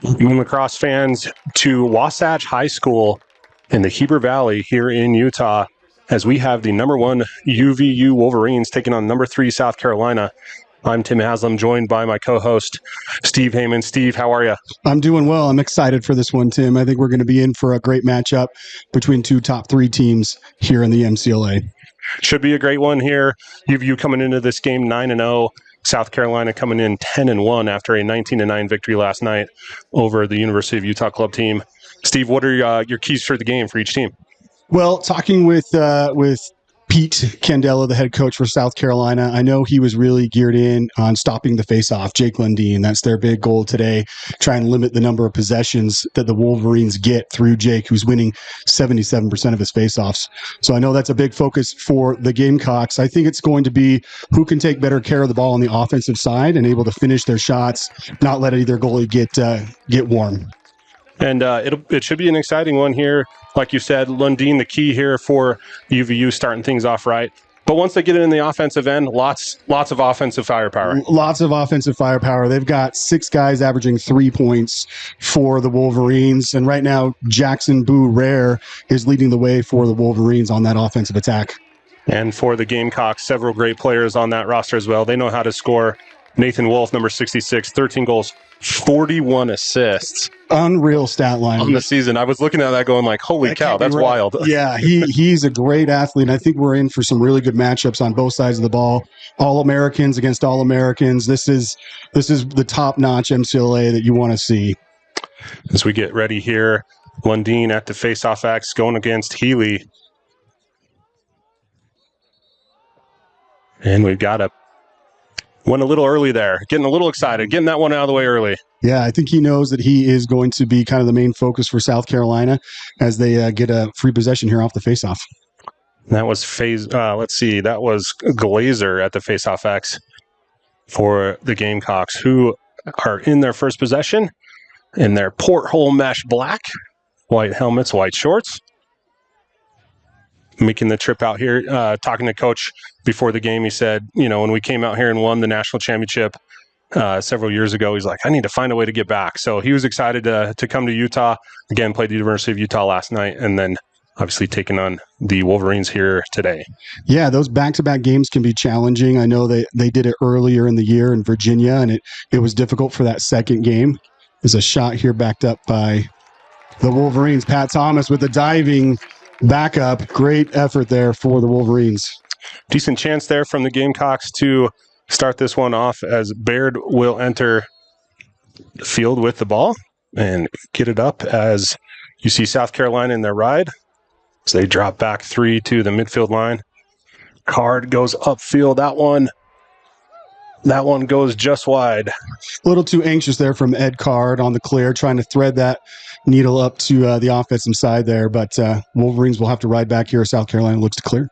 Lacrosse fans to Wasatch High School in the Heber Valley here in Utah, as we have the number 1 UVU Wolverines taking on number 3 South Carolina. I'm Tim Haslam, joined by my co-host, Steve Heyman. Steve, how are you? I'm doing well. I'm excited for this one, Tim. I think we're going to be in for a great matchup between two top 3 teams here in the MCLA. Should be a great one here. UVU coming into this game 9-0. South Carolina coming in 10-1 after a 19-9 victory last night over the University of Utah club team. Steve, what are your keys for the game for each team? Well, talking with Pete Candela, the head coach for South Carolina, I know he was really geared in on stopping the faceoff. Jake Lundeen, that's their big goal today. Try and limit the number of possessions that the Wolverines get through Jake, who's winning 77% of his faceoffs. So I know that's a big focus for the Gamecocks. I think it's going to be who can take better care of the ball on the offensive side and able to finish their shots, not let either goalie get warm. And it should be an exciting one here. Like you said, Lundeen, the key here for UVU starting things off right. But once they get it in the offensive end, lots of offensive firepower. Lots of offensive firepower. They've got 6 guys averaging 3 points for the Wolverines. And right now, Jackson Boo Rare is leading the way for the Wolverines on that offensive attack. And for the Gamecocks, several great players on that roster as well. They know how to score. Nathan Wolf, number 66, 13 goals, 41 assists. Unreal stat line. On the season. I was looking at that going like, holy cow, that's right. wild. Yeah, he's a great athlete. And I think we're in for some really good matchups on both sides of the ball. All-Americans against All-Americans. This is the top-notch MCLA that you want to see. As we get ready here, Lundeen at the face-off X going against Healy. And we've got went a little early there, getting a little excited, getting that one out of the way early. Yeah, I think he knows that he is going to be kind of the main focus for South Carolina as they get a free possession here off the faceoff. That was that was Glazer at the faceoff X for the Gamecocks, who are in their first possession in their porthole mesh black, white helmets, white shorts. Making the trip out here, talking to Coach before the game, he said, when we came out here and won the national championship several years ago, he's like, I need to find a way to get back. So he was excited to come to Utah. Again, played the University of Utah last night, and then obviously taking on the Wolverines here today. Yeah, those back-to-back games can be challenging. I know they did it earlier in the year in Virginia, and it was difficult for that second game. There's a shot here backed up by the Wolverines. Pat Thomas with the diving backup. Great effort there for the Wolverines. Decent chance there from the Gamecocks to start this one off, as Baird will enter the field with the ball and get it up as you see South Carolina in their ride. So they drop back 3 to the midfield line. Card goes upfield. That one goes just wide. A little too anxious there from Ed Card on the clear, trying to thread that needle up to the offensive side there. But Wolverines will have to ride back here. South Carolina looks to clear.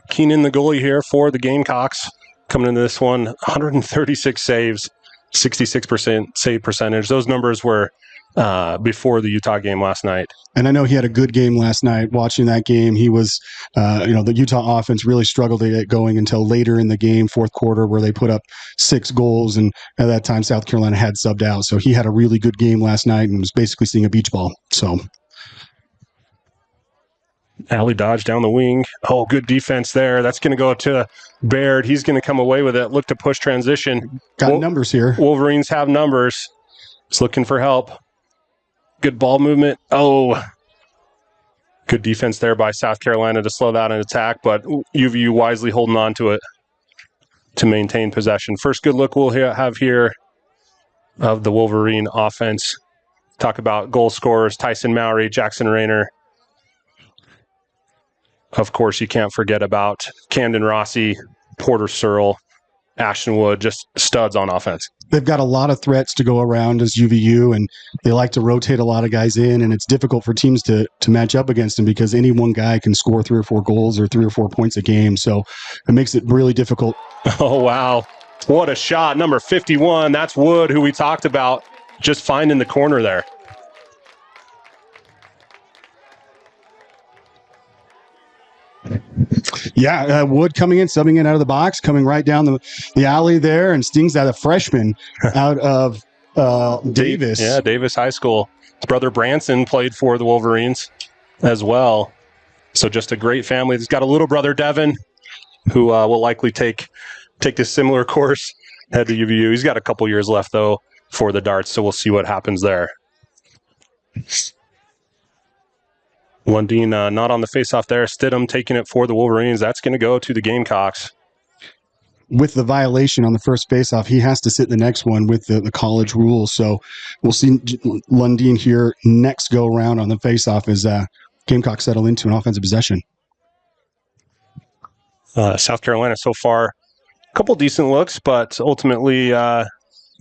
Keenan, the goalie here for the Gamecocks, coming into this one, 136 saves, 66% save percentage. Those numbers were before the Utah game last night. And I know he had a good game last night. Watching that game, he was, the Utah offense really struggled to get going until later in the game, fourth quarter, where they put up 6 goals. And at that time, South Carolina had subbed out. So he had a really good game last night and was basically seeing a beach ball. So alley dodge down the wing. Oh, good defense there. That's going to go to Baird. He's going to come away with it. Look to push transition. Got numbers here. Wolverines have numbers. He's looking for help. Good ball movement. Oh, good defense there by South Carolina to slow down an attack, but UVU wisely holding on to it to maintain possession. First good look we'll have here of the Wolverine offense. Talk about goal scorers, Tyson Mowry, Jackson Rayner. Of course, you can't forget about Camden Rossi, Porter Searle, Ashton Wood, just studs on offense. They've got a lot of threats to go around as UVU, and they like to rotate a lot of guys in, and it's difficult for teams to match up against them because any one guy can score 3 or 4 goals or 3 or 4 points a game. So it makes it really difficult. Oh, wow. What a shot. Number 51. That's Wood, who we talked about, just finding the corner there. Yeah, Wood coming in, subbing in out of the box, coming right down the alley there, and stings out a freshman out of Davis. Yeah, Davis High School. His brother Branson played for the Wolverines as well. So just a great family. He's got a little brother, Devin, who will likely take this similar course, head to UVU. He's got a couple years left, though, for the darts, so we'll see what happens there. Lundeen not on the faceoff there. Stidham taking it for the Wolverines. That's going to go to the Gamecocks. With the violation on the first faceoff, he has to sit the next one with the college rules. So we'll see Lundeen here next go around on the faceoff as Gamecocks settle into an offensive possession. South Carolina so far, a couple decent looks, but ultimately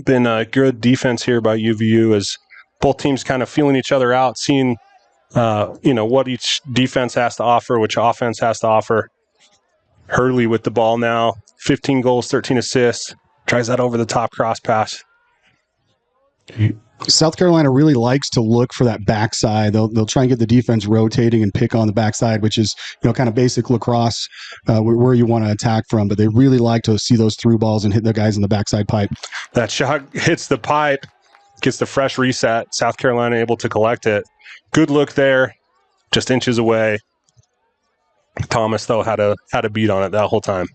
been a good defense here by UVU as both teams kind of feeling each other out, seeing what each defense has to offer, which offense has to offer. Hurley with the ball now, 15 goals, 13 assists. Tries that over the top cross pass. South Carolina really likes to look for that backside. They'll try and get the defense rotating and pick on the backside, which is kind of basic lacrosse, where you want to attack from. But they really like to see those through balls and hit the guys in the backside pipe. That shot hits the pipe, gets the fresh reset. South Carolina able to collect it. Good look there, just inches away. Thomas, though, had a beat on it that whole time.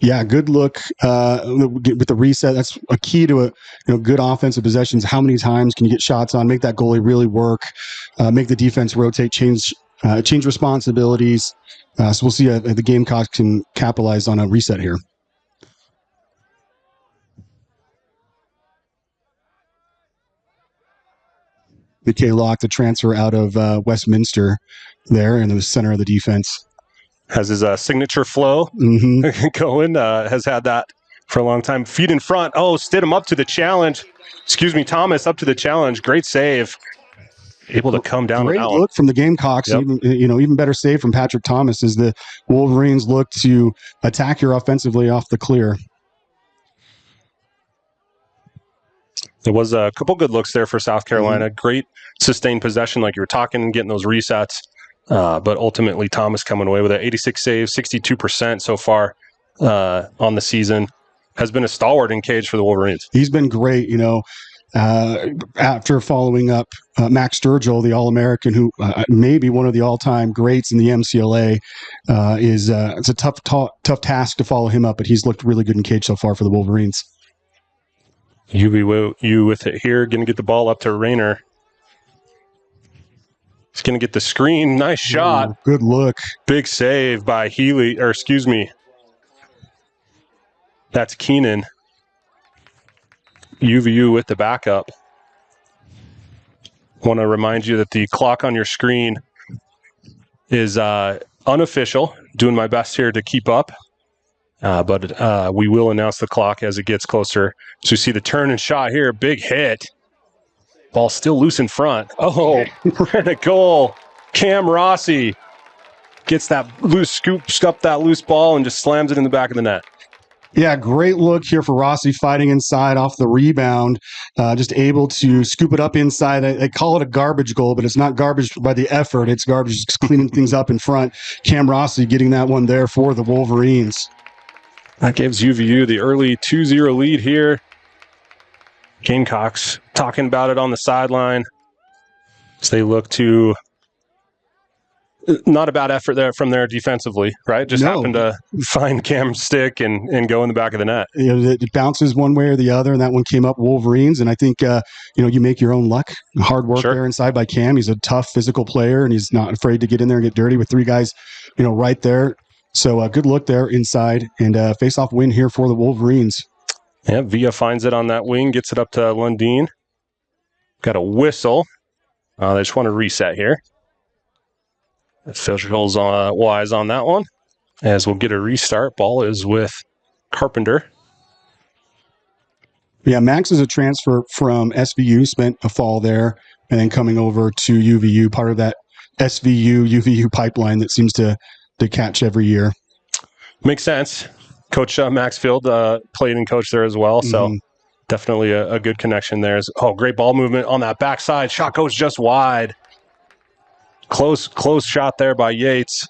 Yeah, good look with the reset. That's a key to good offensive possessions. How many times can you get shots on, make that goalie really work, make the defense rotate, change responsibilities. So we'll see if the Gamecocks can capitalize on a reset here. McKay Locke, the transfer out of Westminster there in the center of the defense. Has his signature flow going. Has had that for a long time. Feet in front. Oh, Stidham up to the challenge. Thomas up to the challenge. Great save. Able to come down. Great look from the Gamecocks. Yep. Even better save from Patrick Thomas as the Wolverines look to attack here offensively off the clear. There was a couple good looks there for South Carolina. Great sustained possession, like you were talking, getting those resets. But ultimately, Thomas coming away with an 86 save, 62% so far on the season. Has been a stalwart in cage for the Wolverines. He's been great, after following up Max Sturgill, the All-American, who may be one of the all-time greats in the MCLA. It's a tough task to follow him up, but he's looked really good in cage so far for the Wolverines. UVU with it here, going to get the ball up to Rayner. He's going to get the screen. Nice shot. Ooh, good look. Big save by Healy, that's Keenan. UVU with the backup. Want to remind you that the clock on your screen is unofficial. Doing my best here to keep up. But we will announce the clock as it gets closer. So you see the turn and shot here. Big hit. Ball still loose in front. Oh, and a goal. Cam Rossi gets that loose, scoops up that loose ball and just slams it in the back of the net. Yeah, great look here for Rossi fighting inside off the rebound. Just able to scoop it up inside. They call it a garbage goal, but it's not garbage by the effort. It's garbage just cleaning things up in front. Cam Rossi getting that one there for the Wolverines. That gives UVU the early 2-0 lead here. Gamecocks talking about it on the sideline as they look to not a bad effort there from there defensively, right? Just happened to find Cam's stick and go in the back of the net. It bounces one way or the other, and that one came up Wolverines. And I think you make your own luck. Hard work there inside by Cam. He's a tough physical player, and he's not afraid to get in there and get dirty with three guys, right there. So good look there inside, and face-off win here for the Wolverines. Yeah, Villa finds it on that wing, gets it up to Lundeen. Got a whistle. They just want to reset here. Officials wise on that one. As we'll get a restart. Ball is with Carpenter. Yeah, Max is a transfer from SVU, spent a fall there, and then coming over to UVU, part of that SVU-UVU pipeline that seems to catch every year. Makes sense. Coach Maxfield played and coached there as well, so definitely a good connection there. Great ball movement on that backside. Shot goes just wide. Close shot there by Yates.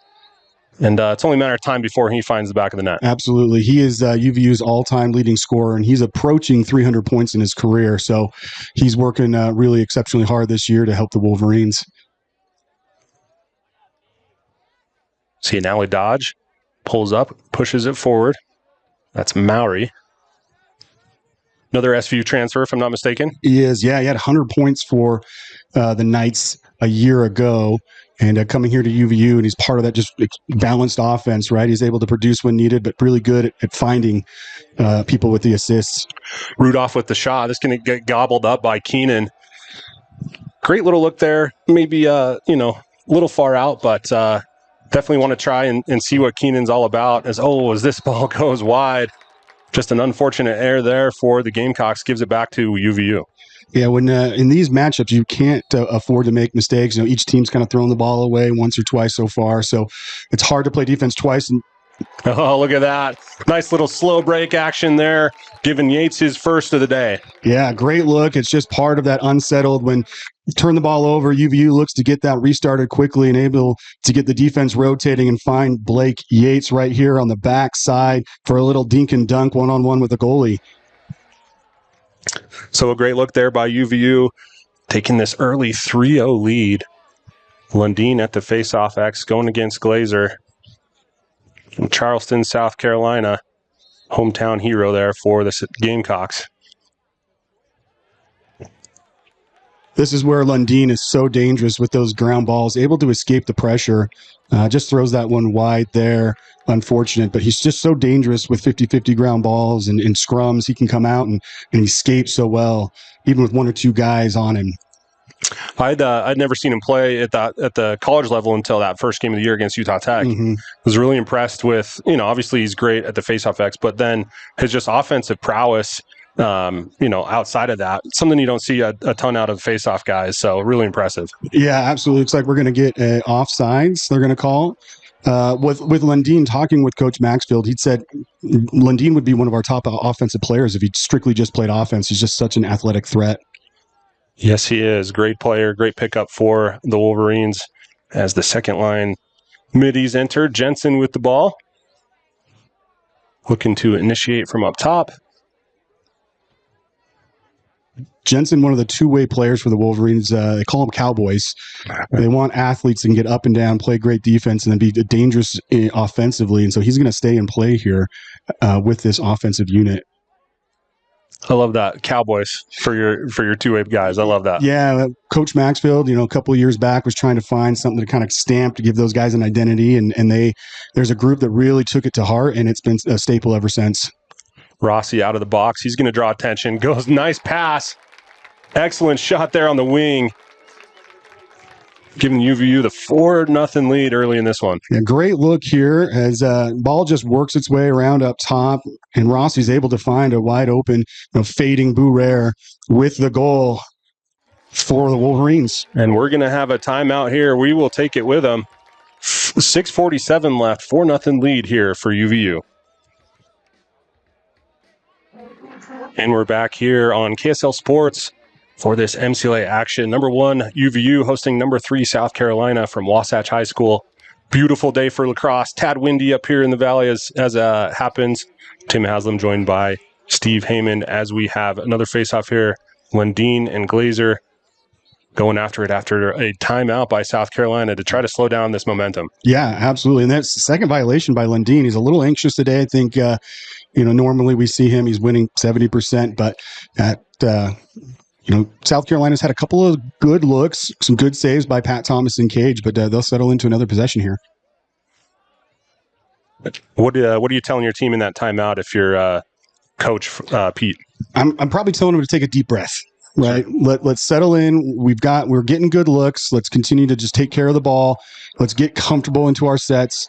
And it's only a matter of time before he finds the back of the net. Absolutely. He is UVU's all-time leading scorer, and he's approaching 300 points in his career. So he's working really exceptionally hard this year to help the Wolverines. See an alley dodge. Pulls up, pushes it forward. That's Mowry. Another SVU transfer, if I'm not mistaken. He is, yeah. He had 100 points for the Knights a year ago, and coming here to UVU, and he's part of that just balanced offense, right? He's able to produce when needed, but really good at finding people with the assists. Rudolph with the shot. This going to get gobbled up by Keenan. Great little look there. Maybe, a little far out, but definitely want to try and see what Keenan's all about. As this ball goes wide. Just an unfortunate error there for the Gamecocks. Gives it back to UVU. Yeah, when in these matchups, you can't afford to make mistakes. Each team's kind of thrown the ball away once or twice so far, so it's hard to play defense twice. Oh, look at that. Nice little slow break action there, giving Yates his first of the day. Yeah, great look. It's just part of that unsettled. When you turn the ball over, UVU looks to get that restarted quickly and able to get the defense rotating and find Blake Yates right here on the backside for a little dink and dunk one-on-one with the goalie. So a great look there by UVU, taking this early 3-0 lead. Lundeen at the faceoff X going against Glazer from Charleston, South Carolina. Hometown hero there for the Gamecocks. This is where Lundeen is so dangerous with those ground balls, able to escape the pressure. Just throws that one wide there. Unfortunate, but he's just so dangerous with 50-50 ground balls and scrums. He can come out and escape so well, even with one or two guys on him. I'd never seen him play at the college level until that first game of the year against Utah Tech. Mm-hmm. Was really impressed with, obviously he's great at the faceoff X, but then his just offensive prowess, outside of that, something you don't see a ton out of faceoff guys. So really impressive. Yeah, absolutely. Looks like we're going to get offsides. They're going to call. With Lundeen, talking with Coach Maxfield, he'd said Lundeen would be one of our top offensive players if he strictly just played offense. He's just such an athletic threat. Yes, he is. Great player, great pickup for the Wolverines as the second line middies enter. Jensen with the ball. Looking to initiate from up top. Jensen, one of the two-way players for the Wolverines. They call them Cowboys. They want athletes that can get up and down, play great defense, and then be dangerous offensively. And so he's going to stay and play here with this offensive unit. I love that. Cowboys for your two-way guys. I love that. Yeah, Coach Maxfield, a couple of years back was trying to find something to kind of stamp to give those guys an identity, and there's a group that really took it to heart, and it's been a staple ever since. Rossi out of the box. He's going to draw attention. Goes, nice pass. Excellent shot there on the wing. Giving UVU the 4-0 lead early in this one. Yeah, great look here as ball just works its way around up top, and Rossi's able to find a wide open, fading Bourrère with the goal for the Wolverines. And we're going to have a timeout here. We will take it with them. 6:47 left, 4-0 lead here for UVU. And we're back here on KSL Sports for this MCLA action. Number 1, UVU hosting number 3, South Carolina from Wasatch High School. Beautiful day for lacrosse. Tad windy up here in the valley as happens. Tim Haslam joined by Steve Heyman as we have another face-off here. Lundeen and Glazer going after it after a timeout by South Carolina to try to slow down this momentum. Yeah, absolutely. And that's the second violation by Lundeen. He's a little anxious today. I think, normally we see him, he's winning 70%, but at South Carolina's had a couple of good looks, some good saves by Pat Thomas and Cage, but they'll settle into another possession here. What are you telling your team in that timeout if you're Coach Pete? I'm probably telling them to take a deep breath, right? Sure. Let's settle in. We're getting good looks. Let's continue to just take care of the ball. Let's get comfortable into our sets.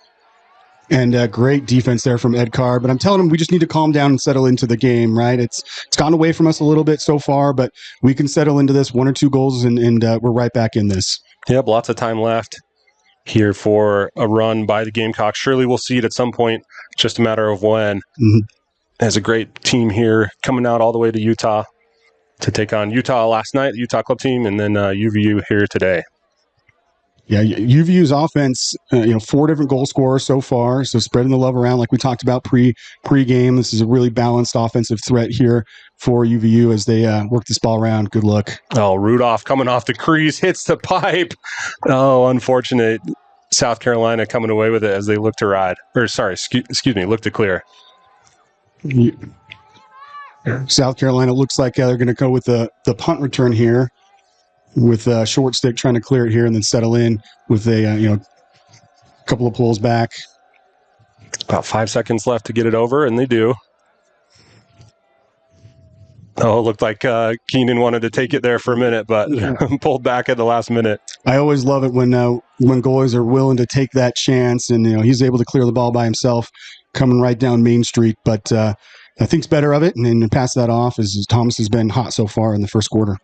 And great defense there from Ed Carr. But I'm telling him we just need to calm down and settle into the game, right? It's gone away from us a little bit so far, but we can settle into this 1 or 2 goals, and we're right back in this. Yep, lots of time left here for a run by the Gamecocks. Surely we'll see it at some point, just a matter of when. Mm-hmm. There's a great team here coming out all the way to Utah to take on Utah last night, the Utah club team, and then UVU here today. Yeah, UVU's offense, 4 different goal scorers so far. So spreading the love around like we talked about pre-game. This is a really balanced offensive threat here for UVU as they work this ball around. Good luck. Oh, Rudolph coming off the crease, hits the pipe. Oh, unfortunate. South Carolina coming away with it as they look to ride. Or sorry, excuse me, look to clear. South Carolina looks like they're going to go with the punt return here, with a short stick trying to clear it here and then settle in with a couple of pulls back. About 5 seconds left to get it over, and they do. Oh, it looked like Keenan wanted to take it there for a minute, but pulled back at the last minute. I always love it when goalies are willing to take that chance, and he's able to clear the ball by himself, coming right down Main Street. But I think's better of it, and then pass that off as Thomas has been hot so far in the first quarter.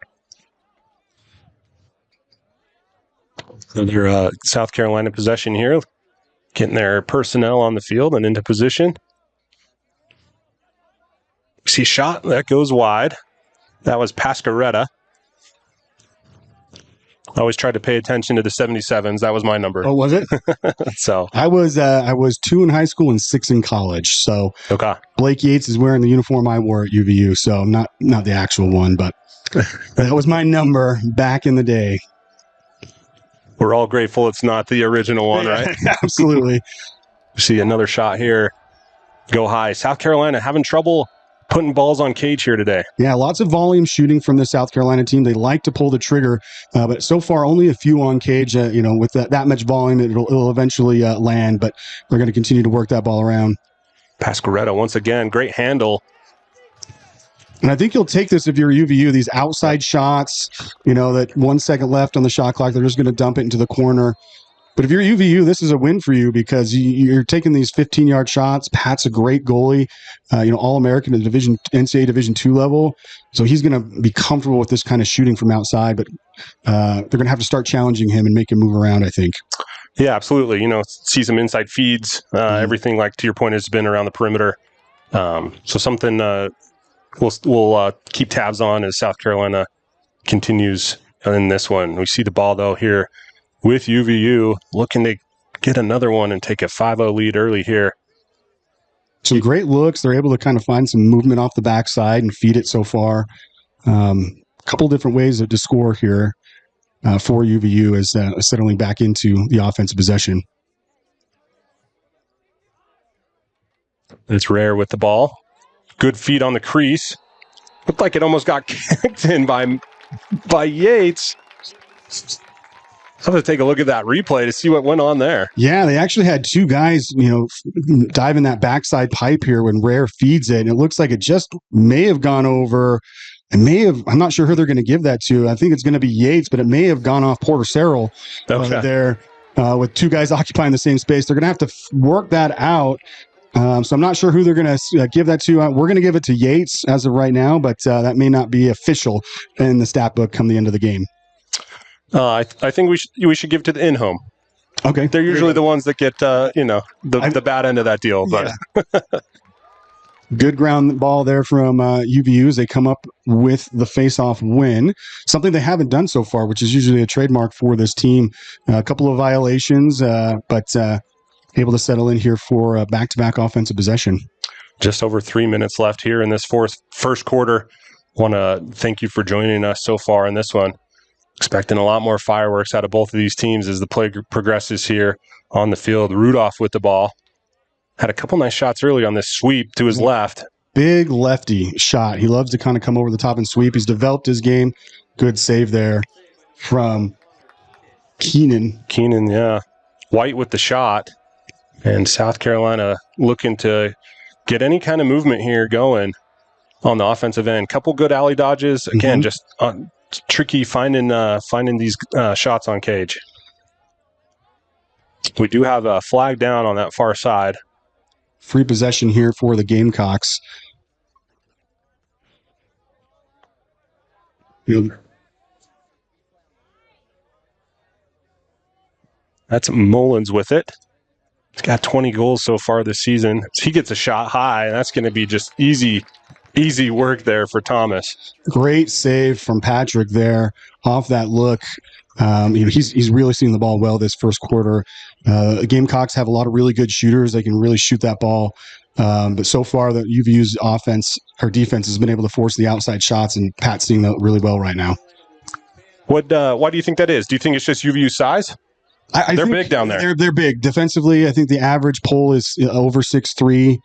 Another South Carolina possession here, getting their personnel on the field and into position. See shot, that goes wide. That was Pascaretta. I always tried to pay attention to the 77s. That was my number. Oh, was it? So I was 2 in high school and 6 in college. So okay. Blake Yates is wearing the uniform I wore at UVU. So I'm not the actual one, but that was my number back in the day. We're all grateful it's not the original one, right? Absolutely. See another shot here. Go high. South Carolina having trouble putting balls on cage here today. Yeah, lots of volume shooting from the South Carolina team. They like to pull the trigger, but so far only a few on cage. With that much volume, it'll eventually land, but we're going to continue to work that ball around. Pascaretta, once again, great handle. And I think you'll take this if you're UVU, these outside shots, that 1 second left on the shot clock, they're just going to dump it into the corner. But if you're UVU, this is a win for you because you're taking these 15-yard shots. Pat's a great goalie, All-American at the NCAA Division II level. So he's going to be comfortable with this kind of shooting from outside, but they're going to have to start challenging him and make him move around, I think. Yeah, absolutely. See some inside feeds. Everything, like to your point, has been around the perimeter. So something we'll keep tabs on as South Carolina continues in this one. We see the ball, though, here with UVU looking to get another one and take a 5-0 lead early here. Some great looks. They're able to kind of find some movement off the backside and feed it so far. A couple different ways to score here for UVU as settling back into the offensive possession. It's Rare with the ball. Good feed on the crease. Looked like it almost got kicked in by Yates. I'll have to take a look at that replay to see what went on there. Yeah, they actually had 2 guys, dive in that backside pipe here when Rare feeds it. And it looks like it just may have gone over. I'm not sure who they're going to give that to. I think it's going to be Yates, but it may have gone off Porter-Serrell there with 2 guys occupying the same space. They're going to have to work that out. So I'm not sure who they're going to give that to. We're going to give it to Yates as of right now, but that may not be official in the stat book come the end of the game. I think we should give it to the in-home. Okay. They're usually the ones that get the bad end of that deal. But yeah. Good ground ball there from UVU as they come up with the face-off win. Something they haven't done so far, which is usually a trademark for this team. A couple of violations, but able to settle in here for back-to-back offensive possession. Just over 3 minutes left here in this first quarter. Want to thank you for joining us so far in this one. Expecting a lot more fireworks out of both of these teams as the play progresses here on the field. Rudolph with the ball. Had a couple nice shots early on this sweep to his left. Big lefty shot. He loves to kind of come over the top and sweep. He's developed his game. Good save there from Keenan. Keenan, yeah. White with the shot. And South Carolina looking to get any kind of movement here going on the offensive end. Couple good alley dodges. Again, just tricky finding these shots on cage. We do have a flag down on that far side. Free possession here for the Gamecocks. That's Mullins with it. He's got 20 goals so far this season. He gets a shot high, and that's going to be just easy Easy work there for Thomas. Great save from Patrick there off that look. He's really seeing the ball well this first quarter. Gamecocks have a lot of really good shooters. They can really shoot that ball. But so far, the UVU's offense or defense has been able to force the outside shots, and Pat's seeing that really well right now. Why do you think that is? Do you think it's just UVU size? They're big down there. They're big defensively. I think the average poll is over 6'3".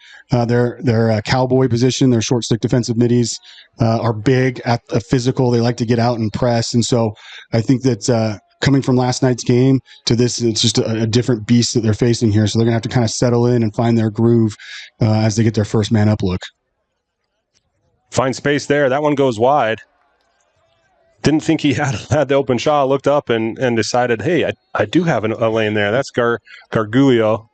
Their cowboy position, their short stick defensive middies are big at a physical. They like to get out and press, and so I think that coming from last night's game to this, it's just a different beast that they're facing here. So they're gonna have to kind of settle in and find their groove as they get their first man up look. Find space there. That one goes wide. Didn't think he had the open shot. Looked up and decided, hey, I do have a lane there. That's Gargulio.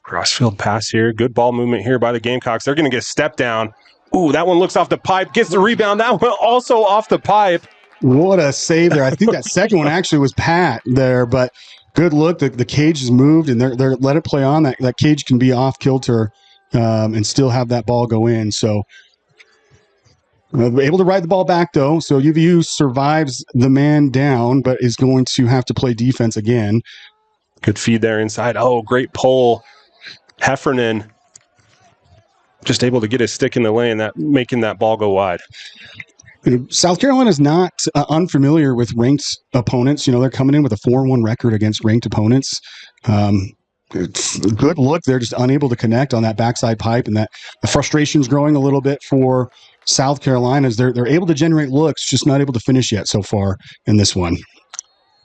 Crossfield pass here. Good ball movement here by the Gamecocks. They're going to get a step down. Ooh, that one looks off the pipe. Gets the rebound. That one also off the pipe. What a save there. I think that second one actually was Pat there, but good look. The cage is moved, and they're let it play on. That cage can be off kilter and still have that ball go in. So able to ride the ball back, though. So UVU survives the man down, but is going to have to play defense again. Good feed there inside. Oh, great pull. Heffernan just able to get his stick in the lane, making that ball go wide. South Carolina is not unfamiliar with ranked opponents. They're coming in with a 4-1 record against ranked opponents. Good look. They're just unable to connect on that backside pipe, and that the frustration's growing a little bit for South Carolina as they're able to generate looks, just not able to finish yet so far in this one.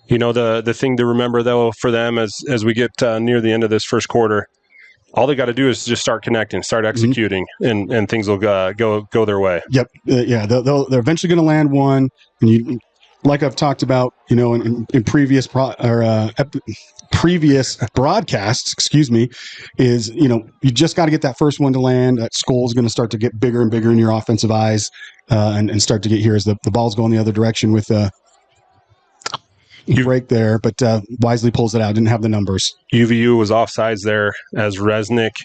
The thing to remember, though, for them as we get near the end of this first quarter, all they got to do is just start connecting, start executing, and things will go their way. Yep. They're eventually going to land one. And like I've talked about, in previous previous broadcasts, is you just got to get that first one to land. That skull is going to start to get bigger and bigger in your offensive eyes, and start to get here as the ball's going the other direction with break there, but wisely pulls it out. Didn't have the numbers. UVU was offsides there as Resnick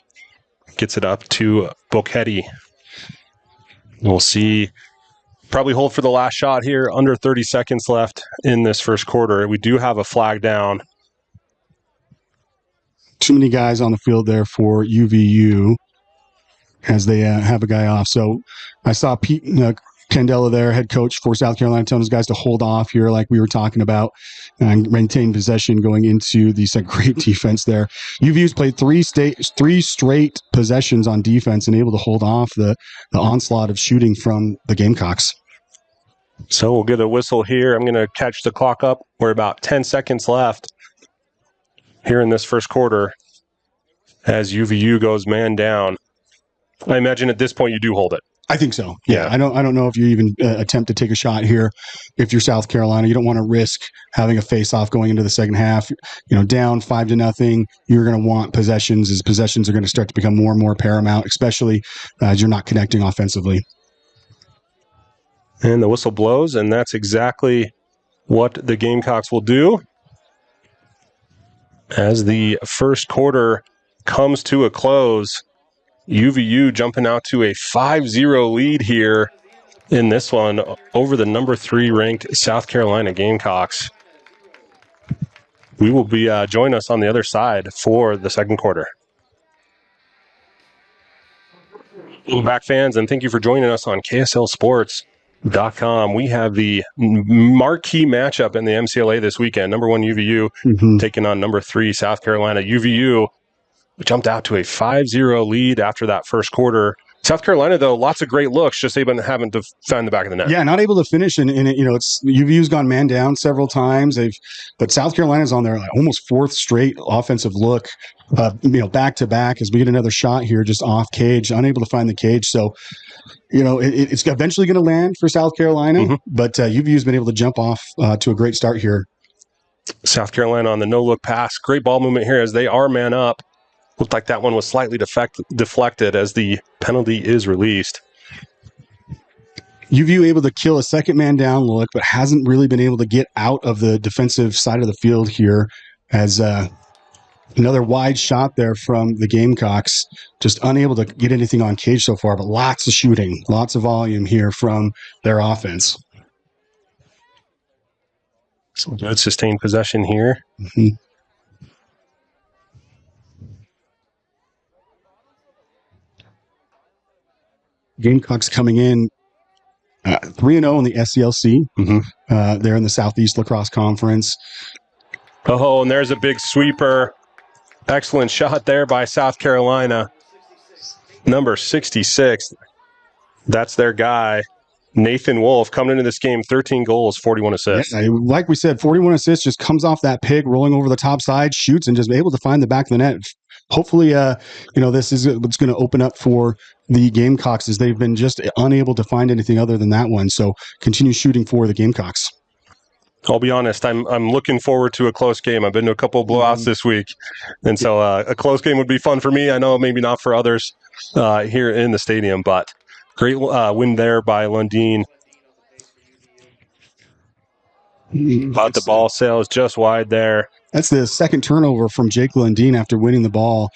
gets it up to Bocchetti. We'll see. Probably hold for the last shot here. Under 30 seconds left in this first quarter. We do have a flag down. Too many guys on the field there for UVU as they have a guy off. So I saw Pete Candela there, head coach for South Carolina, telling his guys to hold off here like we were talking about and maintain possession going into the second. Great defense there. UVU's played three straight possessions on defense and able to hold off the onslaught of shooting from the Gamecocks. So we'll get a whistle here. I'm going to catch the clock up. We're about 10 seconds left here in this first quarter as UVU goes man down. I imagine at this point you do hold it. I think so. Yeah. I don't know if you even attempt to take a shot here. If you're South Carolina, you don't want to risk having a face-off going into the second half. Down 5-0. You're going to want possessions, as possessions are going to start to become more and more paramount, especially as you're not connecting offensively. And the whistle blows, and that's exactly what the Gamecocks will do as the first quarter comes to a close. UVU jumping out to a 5-0 lead here in this one over the number 3 ranked South Carolina Gamecocks. We will be join us on the other side for the second quarter. Welcome back, fans, and thank you for joining us on KSLSports.com. We have the marquee matchup in the MCLA this weekend. Number 1 UVU taking on number 3 South Carolina. UVU jumped out to a 5-0 lead after that first quarter. South Carolina, though, lots of great looks, just able to haven't to find the back of the net. Yeah, not able to finish, and it's UVU's gone man down several times. But South Carolina's on their almost 4th straight offensive look, back to back as we get another shot here, just off cage, unable to find the cage. So, it's eventually going to land for South Carolina, but UVU's been able to jump off to a great start here. South Carolina on the no-look pass. Great ball movement here as they are man up. Looked like that one was slightly deflected as the penalty is released. UVU able to kill a second man down look, but hasn't really been able to get out of the defensive side of the field here as Another wide shot there from the Gamecocks. Just unable to get anything on cage so far, but lots of shooting, lots of volume here from their offense. Some good sustained possession here. Mm-hmm. Gamecocks coming in 3-0 in the SCLC. Mm-hmm. They're in the Southeast Lacrosse Conference. Oh, and there's a big sweeper. Excellent shot there by South Carolina. Number 66. That's their guy. Nathan Wolf coming into this game, 13 goals, 41 assists. Yeah, like we said, 41 assists, just comes off that pick, rolling over the top side, shoots, and just able to find the back of the net. Hopefully, this is what's going to open up for the Gamecocks, as they've been just unable to find anything other than that one. So continue shooting for the Gamecocks. I'll be honest, I'm looking forward to a close game. I've been to a couple of blowouts this week, and so a close game would be fun for me. I know maybe not for others here in the stadium, but great win there by Lundin. But the ball sails just wide there. That's the second turnover from Jake Lundin after winning the ball.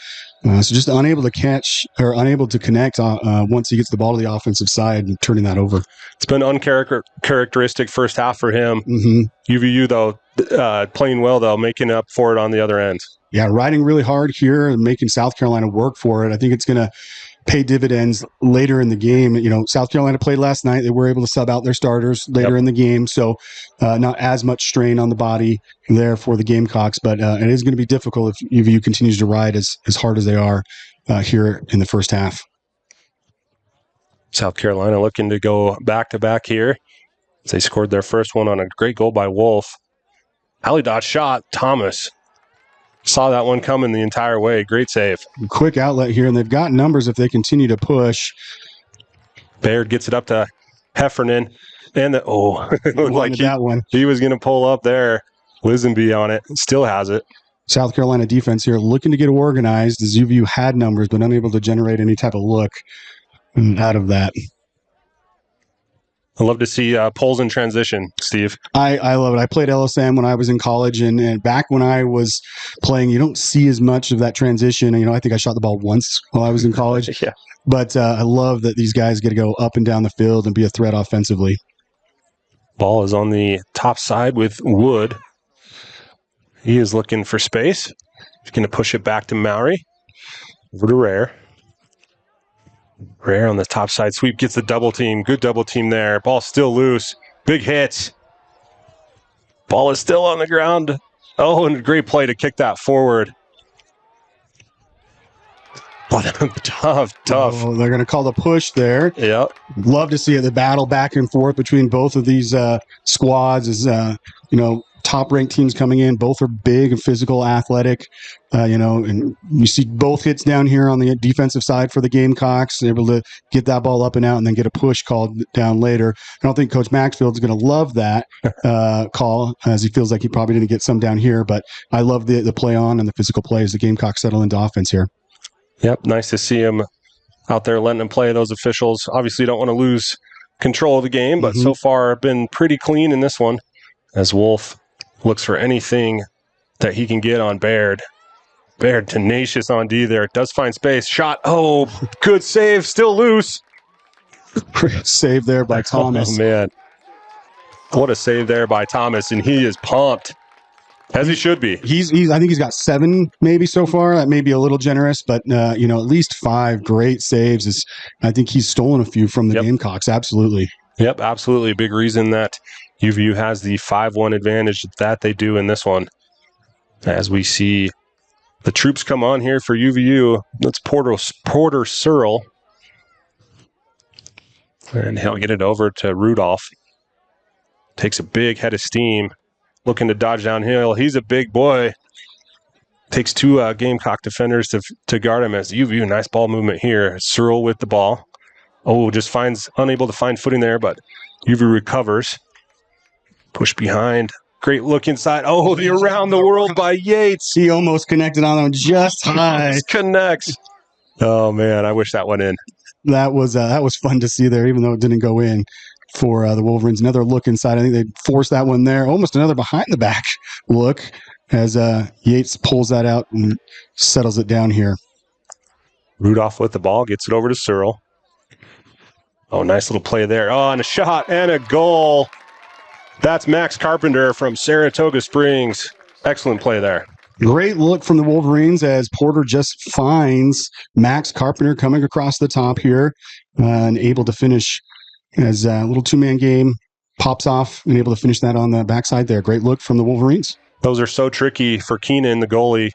So just unable to catch or unable to connect once he gets the ball to the offensive side and turning that over. It's been uncharacteristic first half for him. Mm-hmm. UVU, though, playing well, though, making up for it on the other end. Yeah, riding really hard here and making South Carolina work for it. I think it's going to pay dividends later in the game. South Carolina played last night. They were able to sub out their starters later in the game, so not as much strain on the body there for the Gamecocks, but it is going to be difficult if UVU continues to ride as hard as they are here in the first half. South Carolina looking to go back-to-back here. They scored their first one on a great goal by Wolf. Alley dot shot, Thomas. Saw that one coming the entire way. Great save. Quick outlet here, and they've got numbers if they continue to push. Baird gets it up to Heffernan. And it looked like he was going to pull up there. Lisenby on it. Still has it. South Carolina defense here looking to get organized, as UVU had numbers, but unable to generate any type of look out of that. I love to see pulls in transition, Steve. I love it. I played LSM when I was in college, and back when I was playing, you don't see as much of that transition. I think I shot the ball once while I was in college. Yeah. But I love that these guys get to go up and down the field and be a threat offensively. Ball is on the top side with Wood. He is looking for space. He's going to push it back to Mowry. Over to Rare. Rare on the top side sweep, gets the double team. Good double team there. Ball still loose. Big hit. Ball is still on the ground. Oh, and a great play to kick that forward. Tough. Oh, they're going to call the push there. Yep. Love to see it. The battle back and forth between both of these squads is, top-ranked teams coming in. Both are big and physical, athletic, and you see both hits down here on the defensive side for the Gamecocks, able to get that ball up and out and then get a push called down later. I don't think Coach Maxfield is going to love that call, as he feels like he probably didn't get some down here, but I love the play on and the physical play as the Gamecocks settle into offense here. Yep, nice to see him out there letting them play. Those officials obviously don't want to lose control of the game, but so far been pretty clean in this one, as Wolf looks for anything that he can get on Baird. Baird tenacious on D there. Does find space. Shot. Oh, good save. Still loose. Save there by Thomas. Oh, man. What a save there by Thomas, and he is pumped. As he should be. I think he's got 7 maybe so far. That may be a little generous, but at least 5 great saves. I think he's stolen a few from the Gamecocks. Absolutely. Yep, absolutely. Big reason that UVU has the 5-1 advantage that they do in this one. As we see the troops come on here for UVU. That's Porter Searle. And he'll get it over to Rudolph. Takes a big head of steam. Looking to dodge downhill. He's a big boy. Takes 2 Gamecock defenders to guard him as UVU. Nice ball movement here. Searle with the ball. Oh, just unable to find footing there, but UVU recovers. Push behind. Great look inside. Oh, the around the world by Yates. He almost connected on him just high. Just connects. Oh, man, I wish that went in. That was fun to see there, even though it didn't go in for the Wolverines. Another look inside. I think they forced that one there. Almost another behind the back look. as Yates pulls that out and settles it down here. Rudolph with the ball, gets it over to Searle. Oh, nice little play there. Oh, and a shot and a goal. That's Max Carpenter from Saratoga Springs. Excellent play there. Great look from the Wolverines as Porter just finds Max Carpenter coming across the top here and able to finish as a little two-man game pops off and able to finish that on the backside there. Great look from the Wolverines. Those are so tricky for Keenan, the goalie.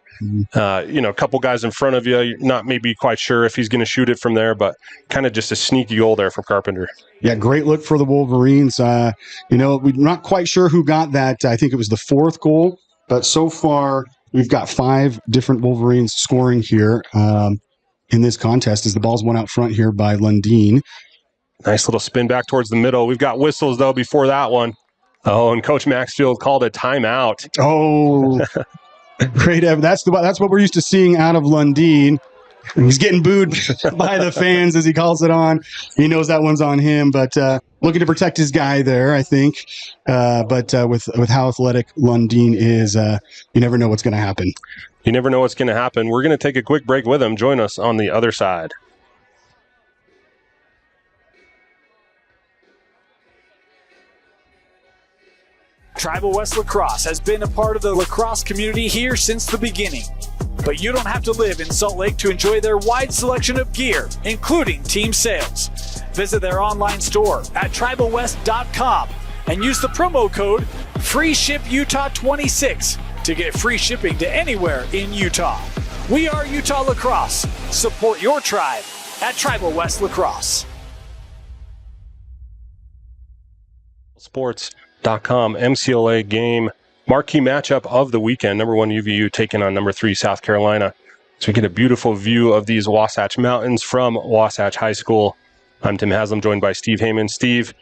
A couple guys in front of you, you're not maybe quite sure if he's going to shoot it from there, but kind of just a sneaky goal there from Carpenter. Yeah, great look for the Wolverines. We're not quite sure who got that. I think it was the fourth goal, but so far we've got 5 different Wolverines scoring here in this contest as the ball's won out front here by Lundeen. Nice little spin back towards the middle. We've got whistles, though, before that one. Oh, and Coach Maxfield called a timeout. Oh, great. That's what we're used to seeing out of Lundeen. He's getting booed by the fans as he calls it on. He knows that one's on him, but looking to protect his guy there, I think. But with how athletic Lundeen is, you never know what's going to happen. You never know what's going to happen. We're going to take a quick break with him. Join us on the other side. Tribal West Lacrosse has been a part of the lacrosse community here since the beginning. But you don't have to live in Salt Lake to enjoy their wide selection of gear, including team sales. Visit their online store at tribalwest.com and use the promo code FREESHIPUTAH26 to get free shipping to anywhere in Utah. We are Utah Lacrosse. Support your tribe at Tribal West Lacrosse. Sports.com MCLA game marquee matchup of the weekend. Number 1 UVU taking on number 3 South Carolina. So we get a beautiful view of these Wasatch Mountains from Wasatch High School. I'm Tim Haslam, joined by Steve Heyman. Steve,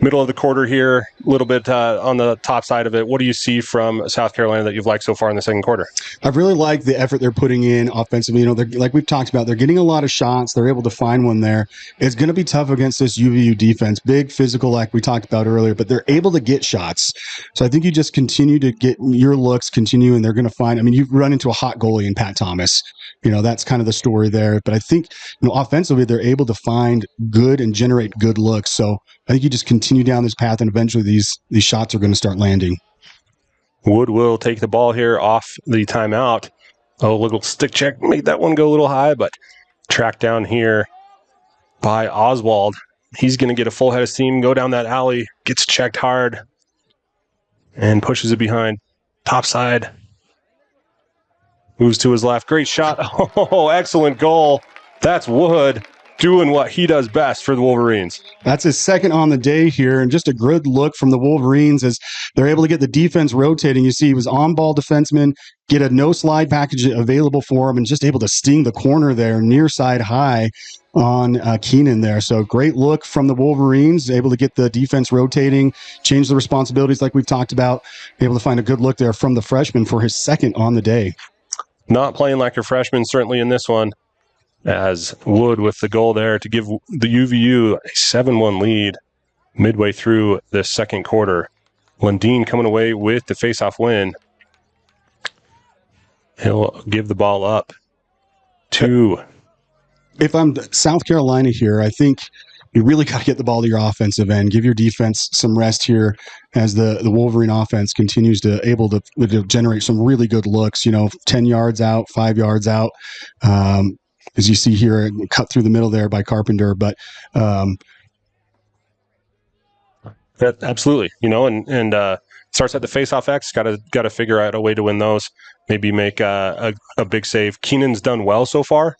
middle of the quarter here, a little bit on the top side of it. What do you see from South Carolina that you've liked so far in the second quarter? I've really liked the effort they're putting in offensively. They're, like we've talked about, they're getting a lot of shots. They're able to find one there. It's going to be tough against this UVU defense. Big physical, like we talked about earlier, but they're able to get shots. So I think you just continue to get your looks, continue, and they're going to find, you've run into a hot goalie in Pat Thomas. That's kind of the story there. But I think, offensively, they're able to find good and generate good looks. So I think you just continue down this path, and eventually these shots are going to start landing. Wood will take the ball here off the timeout. Oh, little stick check. Made that one go a little high, but tracked down here by Oswald. He's going to get a full head of steam, go down that alley, gets checked hard, and pushes it behind. Top side. Moves to his left. Great shot. Oh, excellent goal. That's Wood doing what he does best for the Wolverines. That's his second on the day here, and just a good look from the Wolverines as they're able to get the defense rotating. You see he was on-ball defenseman, get a no-slide package available for him, and just able to sting the corner there, near side high on Keenan there. So great look from the Wolverines, able to get the defense rotating, change the responsibilities like we've talked about, able to find a good look there from the freshman for his second on the day. Not playing like a freshman, certainly in this one, as Wood with the goal there to give the UVU a 7-1 lead midway through the second quarter. Lundeen coming away with the faceoff win. He'll give the ball up to... If I'm South Carolina here, I think you really got to get the ball to your offensive end. Give your defense some rest here as the Wolverine offense continues to able to generate some really good looks. 10 yards out, 5 yards out. As you see here, cut through the middle there by Carpenter. But absolutely, and starts at the face-off X. Got to figure out a way to win those. Maybe make a big save. Keenan's done well so far.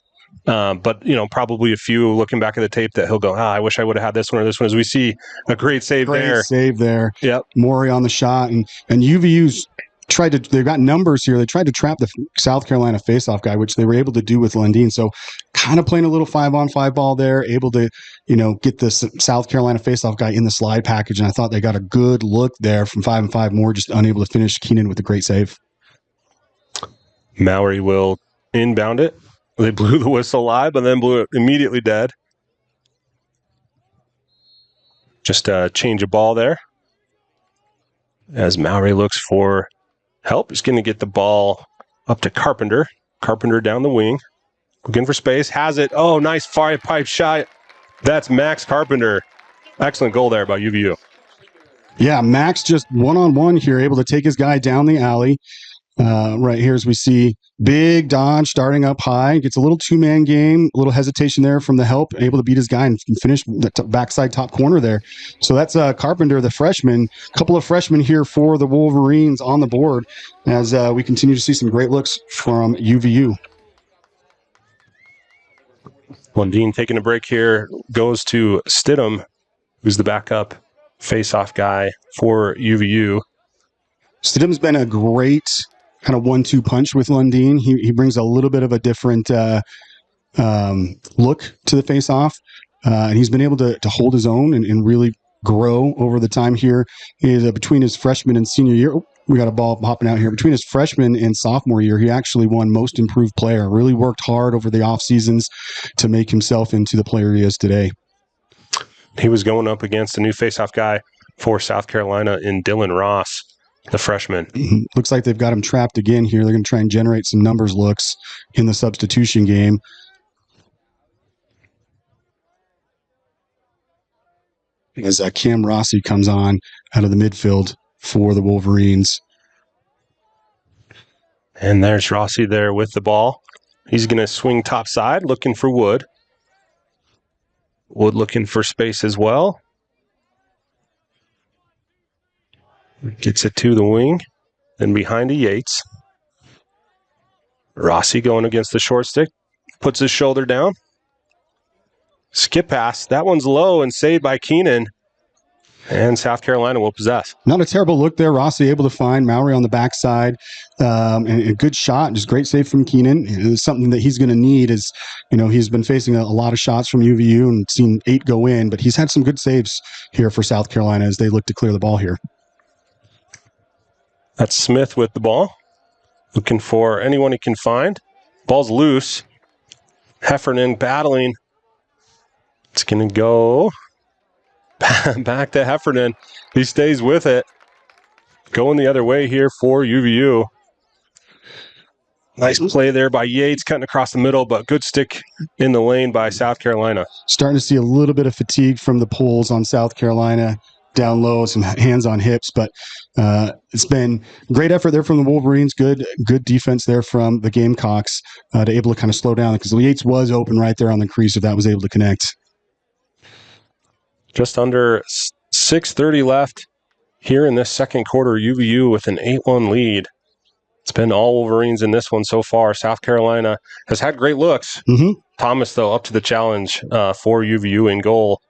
But probably a few looking back at the tape that he'll go, I wish I would have had this one or this one. As we see a great save there. Great save there. Yep. Maury on the shot, and UVU's they've got numbers here. They tried to trap the South Carolina faceoff guy, which they were able to do with Lundeen. So kind of playing a little 5-on-5 ball there, able to, get the South Carolina faceoff guy in the slide package. And I thought they got a good look there from 5-on-5. More just unable to finish. Keenan with a great save. Maury will inbound it. They blew the whistle live, and then blew it immediately dead. Just a change of ball there. As Maury looks for Help is going to get the ball up to Carpenter. Carpenter down the wing. Looking for space. Has it. Oh, nice fire pipe shot. That's Max Carpenter. Excellent goal there by UVU. Yeah, Max just one-on-one here, able to take his guy down the alley. Right here as we see big dodge starting up high. Gets a little two-man game, a little hesitation there from the help, able to beat his guy and finish the backside top corner there. So that's Carpenter, the freshman. A couple of freshmen here for the Wolverines on the board as we continue to see some great looks from UVU. Lundeen taking a break here, goes to Stidham, who's the backup face-off guy for UVU. Stidham's been a great kind of 1-2 punch with Lundeen. He brings a little bit of a different look to the face-off, and he's been able to hold his own and really grow over the time here. Is between his freshman and senior year. Oh, we got a ball hopping out here. Between his freshman and sophomore year, he actually won Most Improved Player. Really worked hard over the off seasons to make himself into the player he is today. He was going up against a new face-off guy for South Carolina in Dylan Ross, the freshman. Looks like they've got him trapped again here. They're going to try and generate some numbers looks in the substitution game. As Cam Rossi comes on out of the midfield for the Wolverines. And there's Rossi there with the ball. He's going to swing topside, looking for Wood. Wood looking for space as well. Gets it to the wing. Then behind to Yates. Rossi going against the short stick. Puts his shoulder down. Skip pass. That one's low and saved by Keenan. And South Carolina will possess. Not a terrible look there. Rossi able to find Mowry on the backside. And a good shot. Just great save from Keenan. It's something that he's going to need is, he's been facing a lot of shots from UVU and seen 8 go in, but he's had some good saves here for South Carolina as they look to clear the ball here. That's Smith with the ball. Looking for anyone he can find. Ball's loose. Heffernan battling. It's going to go back to Heffernan. He stays with it. Going the other way here for UVU. Nice play there by Yates, cutting across the middle, but good stick in the lane by South Carolina. Starting to see a little bit of fatigue from the pulls on South Carolina. Down low, some hands on hips, but it's been great effort there from the Wolverines. Good defense there from the Gamecocks to able to kind of slow down because Yates was open right there on the crease if that was able to connect. Just under 6:30 left here in this second quarter. UVU with an 8-1 lead. It's been all Wolverines in this one so far. South Carolina has had great looks. Thomas, though, up to the challenge for UVU in goal.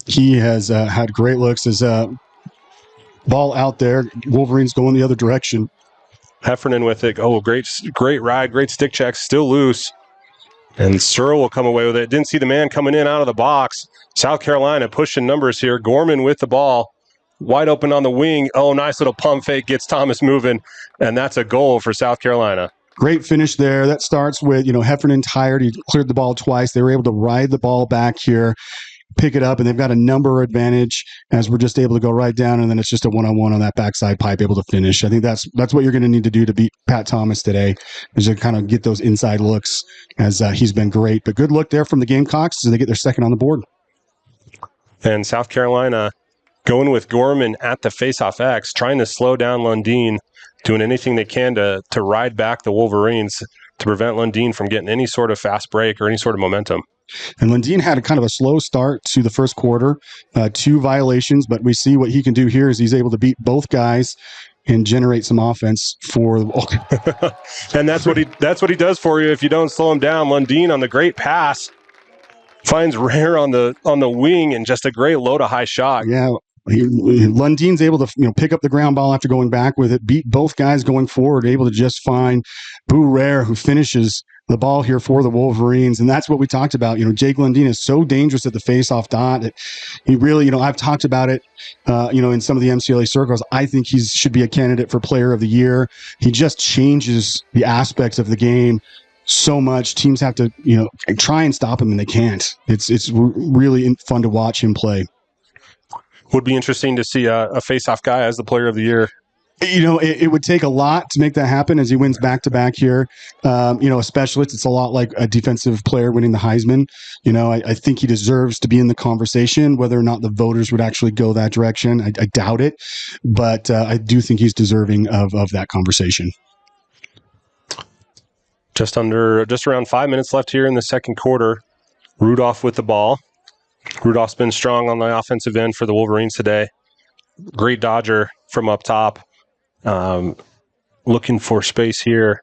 He has had great looks as ball out there. Wolverines going the other direction. Heffernan with it. Oh, great ride, great stick check, still loose. And Searle will come away with it. Didn't see the man coming in out of the box. South Carolina pushing numbers here. Gorman with the ball. Wide open on the wing. Oh, nice little pump fake. Gets Thomas moving. And that's a goal for South Carolina. Great finish there. That starts with, Heffernan tired. He cleared the ball twice. They were able to ride the ball back here, pick it up, and they've got a number advantage as we're just able to go right down, and then it's just a one-on-one on that backside pipe, able to finish. I think that's what you're going to need to do to beat Pat Thomas today, is to kind of get those inside looks as he's been great. But good look there from the Gamecocks as they get their second on the board. And South Carolina going with Gorman at the face-off X, trying to slow down Lundeen, doing anything they can to ride back the Wolverines to prevent Lundeen from getting any sort of fast break or any sort of momentum. And Lundeen had a kind of a slow start to the first quarter, 2 violations, but we see what he can do here is he's able to beat both guys and generate some offense for the And that's what he does for you if you don't slow him down. Lundeen on the great pass finds Rare on the wing and just a great low to high shot. Yeah. Lundeen's able to pick up the ground ball after going back with it, beat both guys going forward, able to just find Boo Rare, who finishes the ball here for the Wolverines. And that's what we talked about. Jake Lundeen is so dangerous at the face-off dot. He really, I've talked about it, in some of the MCLA circles. I think he should be a candidate for Player of the Year. He just changes the aspects of the game so much. Teams have to, try and stop him, and they can't. It's really fun to watch him play. Would be interesting to see a face-off guy as the Player of the Year It would take a lot to make that happen as he wins back-to-back here. A specialist, it's a lot like a defensive player winning the Heisman. I think he deserves to be in the conversation. Whether or not the voters would actually go that direction, I doubt it. But I do think he's deserving of that conversation. Just around 5 minutes left here in the second quarter. Rudolph with the ball. Rudolph's been strong on the offensive end for the Wolverines today. Great dodger from up top. Looking for space here.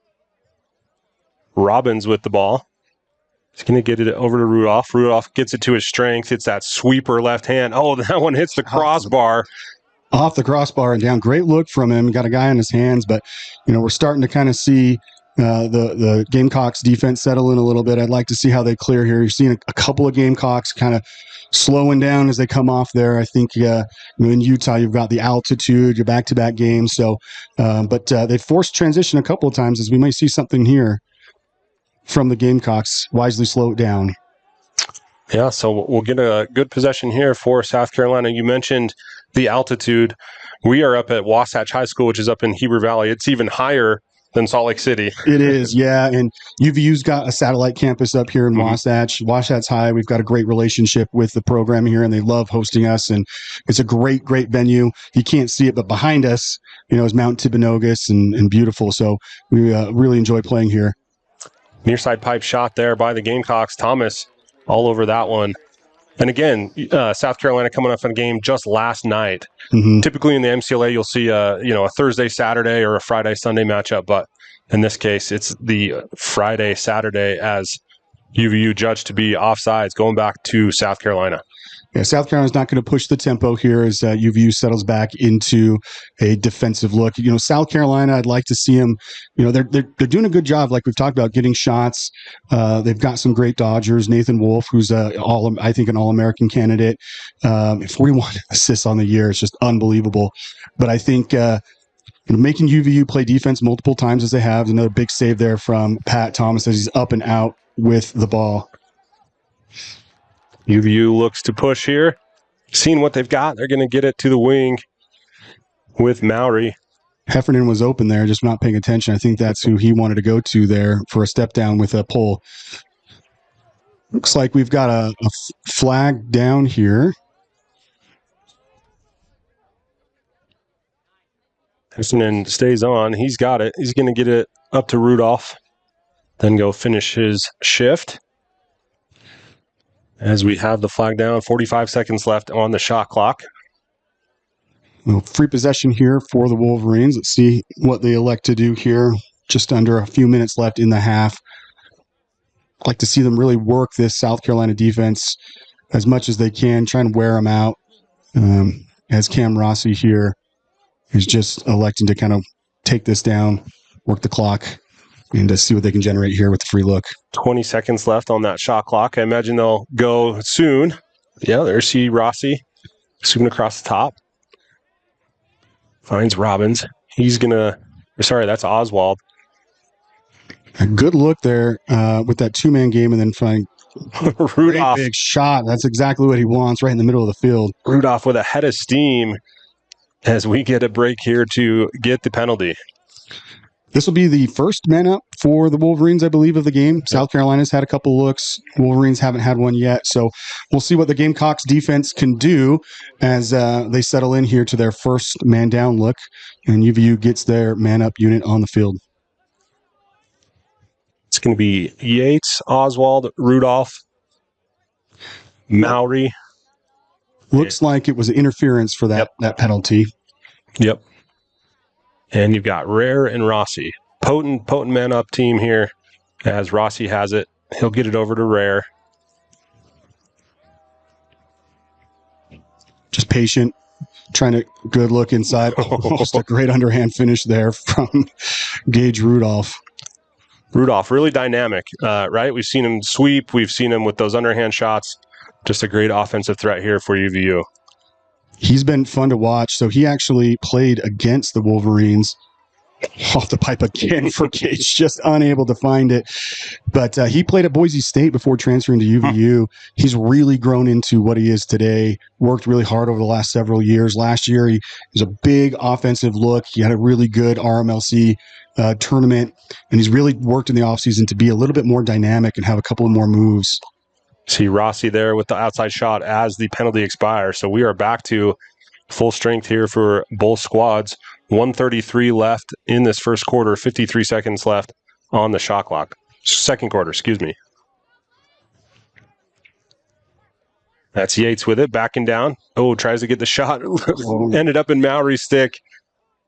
Robbins with the ball. He's going to get it over to Rudolph. Rudolph gets it to his strength. It's that sweeper left hand. Oh, that one hits the crossbar. Off the crossbar and down. Great look from him. Got a guy on his hands, but, we're starting to kind of see the Gamecocks defense settle in a little bit. I'd like to see how they clear here. You're seeing a couple of Gamecocks kind of slowing down as they come off there. I think in Utah you've got the altitude, your back-to-back games. So, but they forced transition a couple of times, as we might see something here from the Gamecocks. Wisely slow it down. Yeah, so we'll get a good possession here for South Carolina. You mentioned the altitude. We are up at Wasatch High School, which is up in Heber Valley. It's even higher than Salt Lake City. It is, yeah. And UVU's got a satellite campus up here in Wasatch. Wasatch High, we've got a great relationship with the program here, and they love hosting us. And it's a great, great venue. You can't see it, but behind us, is Mount Timpanogos and beautiful. So we really enjoy playing here. Near side pipe shot there by the Gamecocks. Thomas all over that one. And again, South Carolina coming off a game just last night. Mm-hmm. Typically in the MCLA, you'll see a Thursday, Saturday, or a Friday, Sunday matchup. But in this case, it's the Friday, Saturday as UVU judged to be offsides, going back to South Carolina. Yeah, South Carolina's not going to push the tempo here as UVU settles back into a defensive look. South Carolina, I'd like to see them. They're doing a good job, like we've talked about, getting shots. They've got some great dodgers. Nathan Wolf, who's I think an All-American candidate. 41 assists on the year. It's just unbelievable. But I think making UVU play defense multiple times as they have. Another big save there from Pat Thomas as he's up and out with the ball. UVU looks to push here. Seeing what they've got, they're going to get it to the wing with Mowry. Heffernan was open there, just not paying attention. I think that's who he wanted to go to there for a step down with a pull. Looks like we've got a flag down here. Heffernan stays on. He's got it. He's going to get it up to Rudolph, then go finish his shift. As we have the flag down, 45 seconds left on the shot clock. Well, free possession here for the Wolverines. Let's see what they elect to do here. Just under a few minutes left in the half. I'd like to see them really work this South Carolina defense as much as they can, try and wear them out. As Cam Rossi here is just electing to kind of take this down, work the clock, and to see what they can generate here with the free look. 20 seconds left on that shot clock. I imagine they'll go soon. Yeah, there's Rossi. Zooming across the top. Finds Robbins. That's Oswald. A good look there with that two-man game, and then find Rudolph. Big shot. That's exactly what he wants, right in the middle of the field. Rudolph with a head of steam as we get a break here to get the penalty. This will be the first man up for the Wolverines, I believe, of the game. South Carolina's had a couple looks. Wolverines haven't had one yet. So we'll see what the Gamecocks defense can do as they settle in here to their first man down look. And UVU gets their man up unit on the field. It's going to be Yates, Oswald, Rudolph, Mowry. Looks like it was interference for that penalty. Yep. And you've got Rare and Rossi. Potent man up team here as Rossi has it. He'll get it over to Rare. Just patient, trying to good look inside. Almost a great underhand finish there from Gage Rudolph. Rudolph, really dynamic, right? We've seen him sweep. We've seen him with those underhand shots. Just a great offensive threat here for UVU. He's been fun to watch. So he actually played against the Wolverines Off the pipe again for Gage, just unable to find it. But he played at Boise State before transferring to UVU. He's really grown into what he is today, worked really hard over the last several years. Last year, he was a big offensive look. He had a really good RMLC tournament, and he's really worked in the offseason to be a little bit more dynamic and have a couple of more moves. See Rossi there with the outside shot as the penalty expires. So we are back to full strength here for both squads. 1:33 left in this first quarter, 53 seconds left on the shot clock. Second quarter, excuse me. That's Yates with it, backing down. Oh, tries to get the shot. Ended up in Mowry's stick.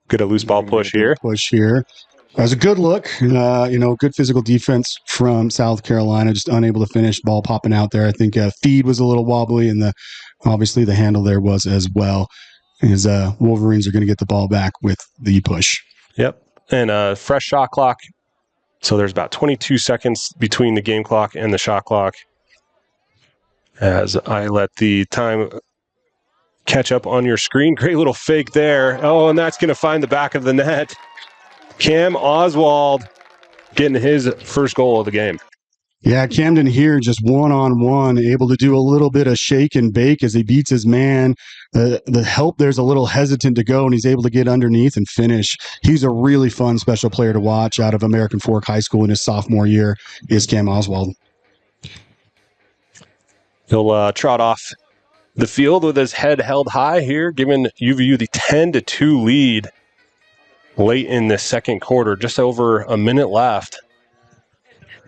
Good a loose ball push here. That was a good look. Good physical defense from South Carolina, just unable to finish, ball popping out there. I think feed was a little wobbly, and obviously the handle there was as well. As Wolverines are going to get the ball back with the push. Yep, and a fresh shot clock. So there's about 22 seconds between the game clock and the shot clock. As I let the time catch up on your screen. Great little fake there. Oh, and that's going to find the back of the net. Cam Oswald getting his first goal of the game. Yeah, Camden here just one-on-one, able to do a little bit of shake and bake as he beats his man. The help there's a little hesitant to go, and he's able to get underneath and finish. He's a really fun special player to watch out of American Fork High School in his sophomore year is Cam Oswald. He'll trot off the field with his head held high here, giving UVU the 10-2 lead late in the second quarter, just over a minute left.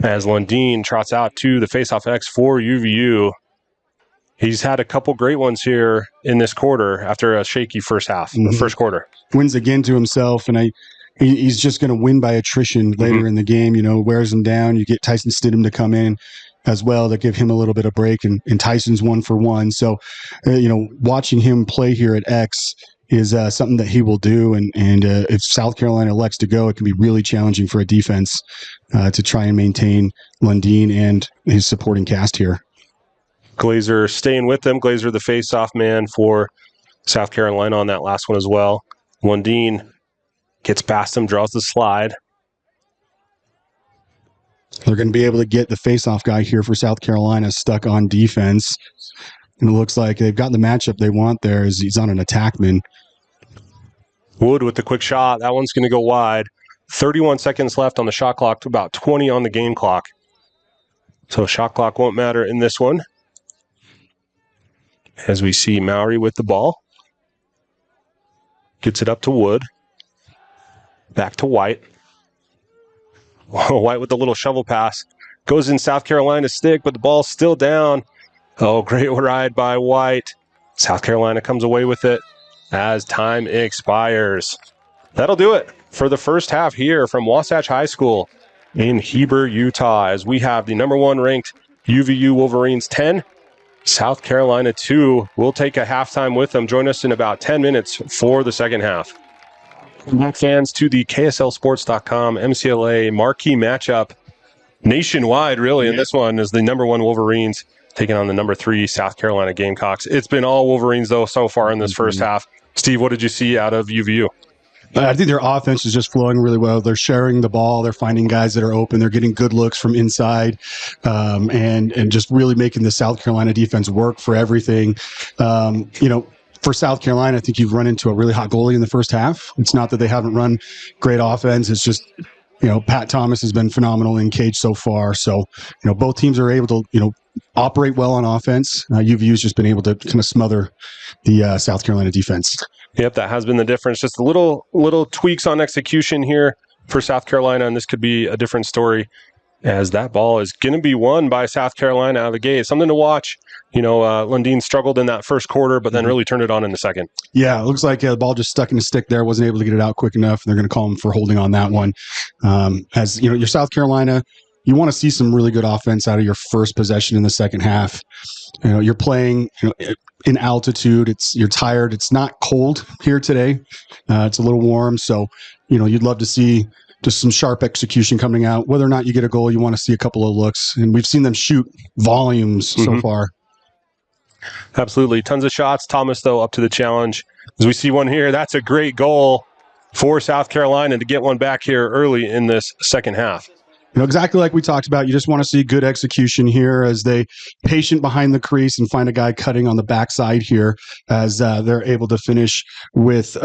As Lundeen trots out to the faceoff X for UVU. He's had a couple great ones here in this quarter after a shaky first half, the first quarter. Wins again to himself, and he's just going to win by attrition later in the game. Wears him down. You get Tyson Stidham to come in as well to give him a little bit of break, and Tyson's 1-for-1. So, watching him play here at X is something that he will do. And if South Carolina elects to go, it can be really challenging for a defense to try and maintain Lundeen and his supporting cast here. Glazer staying with them. Glazer, the face-off man for South Carolina on that last one as well. Lundeen gets past him, draws the slide. They're going to be able to get the face-off guy here for South Carolina stuck on defense. And it looks like they've got the matchup they want there as he's on an attackman. Wood with the quick shot. That one's going to go wide. 31 seconds left on the shot clock, to about 20 on the game clock. So shot clock won't matter in this one. As we see Mowry with the ball. Gets it up to Wood. Back to White. White with the little shovel pass. Goes in South Carolina's stick, but the ball's still down. Oh, great ride by White. South Carolina comes away with it as time expires. That'll do it for the first half here from Wasatch High School in Heber, Utah, as we have the number 1 ranked UVU Wolverines 10, South Carolina 2. We'll take a halftime with them. Join us in about 10 minutes for the second half. Back fans to the KSLSports.com MCLA marquee matchup nationwide, really. And this one is the number 1 Wolverines taking on the number 3 South Carolina Gamecocks. It's been all Wolverines, though, so far in this first half. Steve, what did you see out of UVU? I think their offense is just flowing really well. They're sharing the ball. They're finding guys that are open. They're getting good looks from inside, and just really making the South Carolina defense work for everything. For South Carolina, I think you've run into a really hot goalie in the first half. It's not that they haven't run great offense. It's just, Pat Thomas has been phenomenal in cage so far. So, both teams are able to, operate well on offense. UVU's just been able to kind of smother the South Carolina defense. Yep, that has been the difference. Just a little tweaks on execution here for South Carolina, and this could be a different story as that ball is going to be won by South Carolina out of the gate. Something to watch. Lundeen struggled in that first quarter, but then really turned it on in the second. Yeah, it looks like the ball just stuck in his stick there. Wasn't able to get it out quick enough, and they're going to call him for holding on that one. Your South Carolina, you want to see some really good offense out of your first possession in the second half. You're playing in altitude. You're tired. It's not cold here today. It's a little warm. So, you'd love to see just some sharp execution coming out. Whether or not you get a goal, you want to see a couple of looks. And we've seen them shoot volumes so far. Absolutely. Tons of shots. Thomas, though, up to the challenge. As we see one here, that's a great goal. for South Carolina to get one back here early in this second half. Exactly like we talked about. You just want to see good execution here as they patient behind the crease and find a guy cutting on the backside here as they're able to finish with,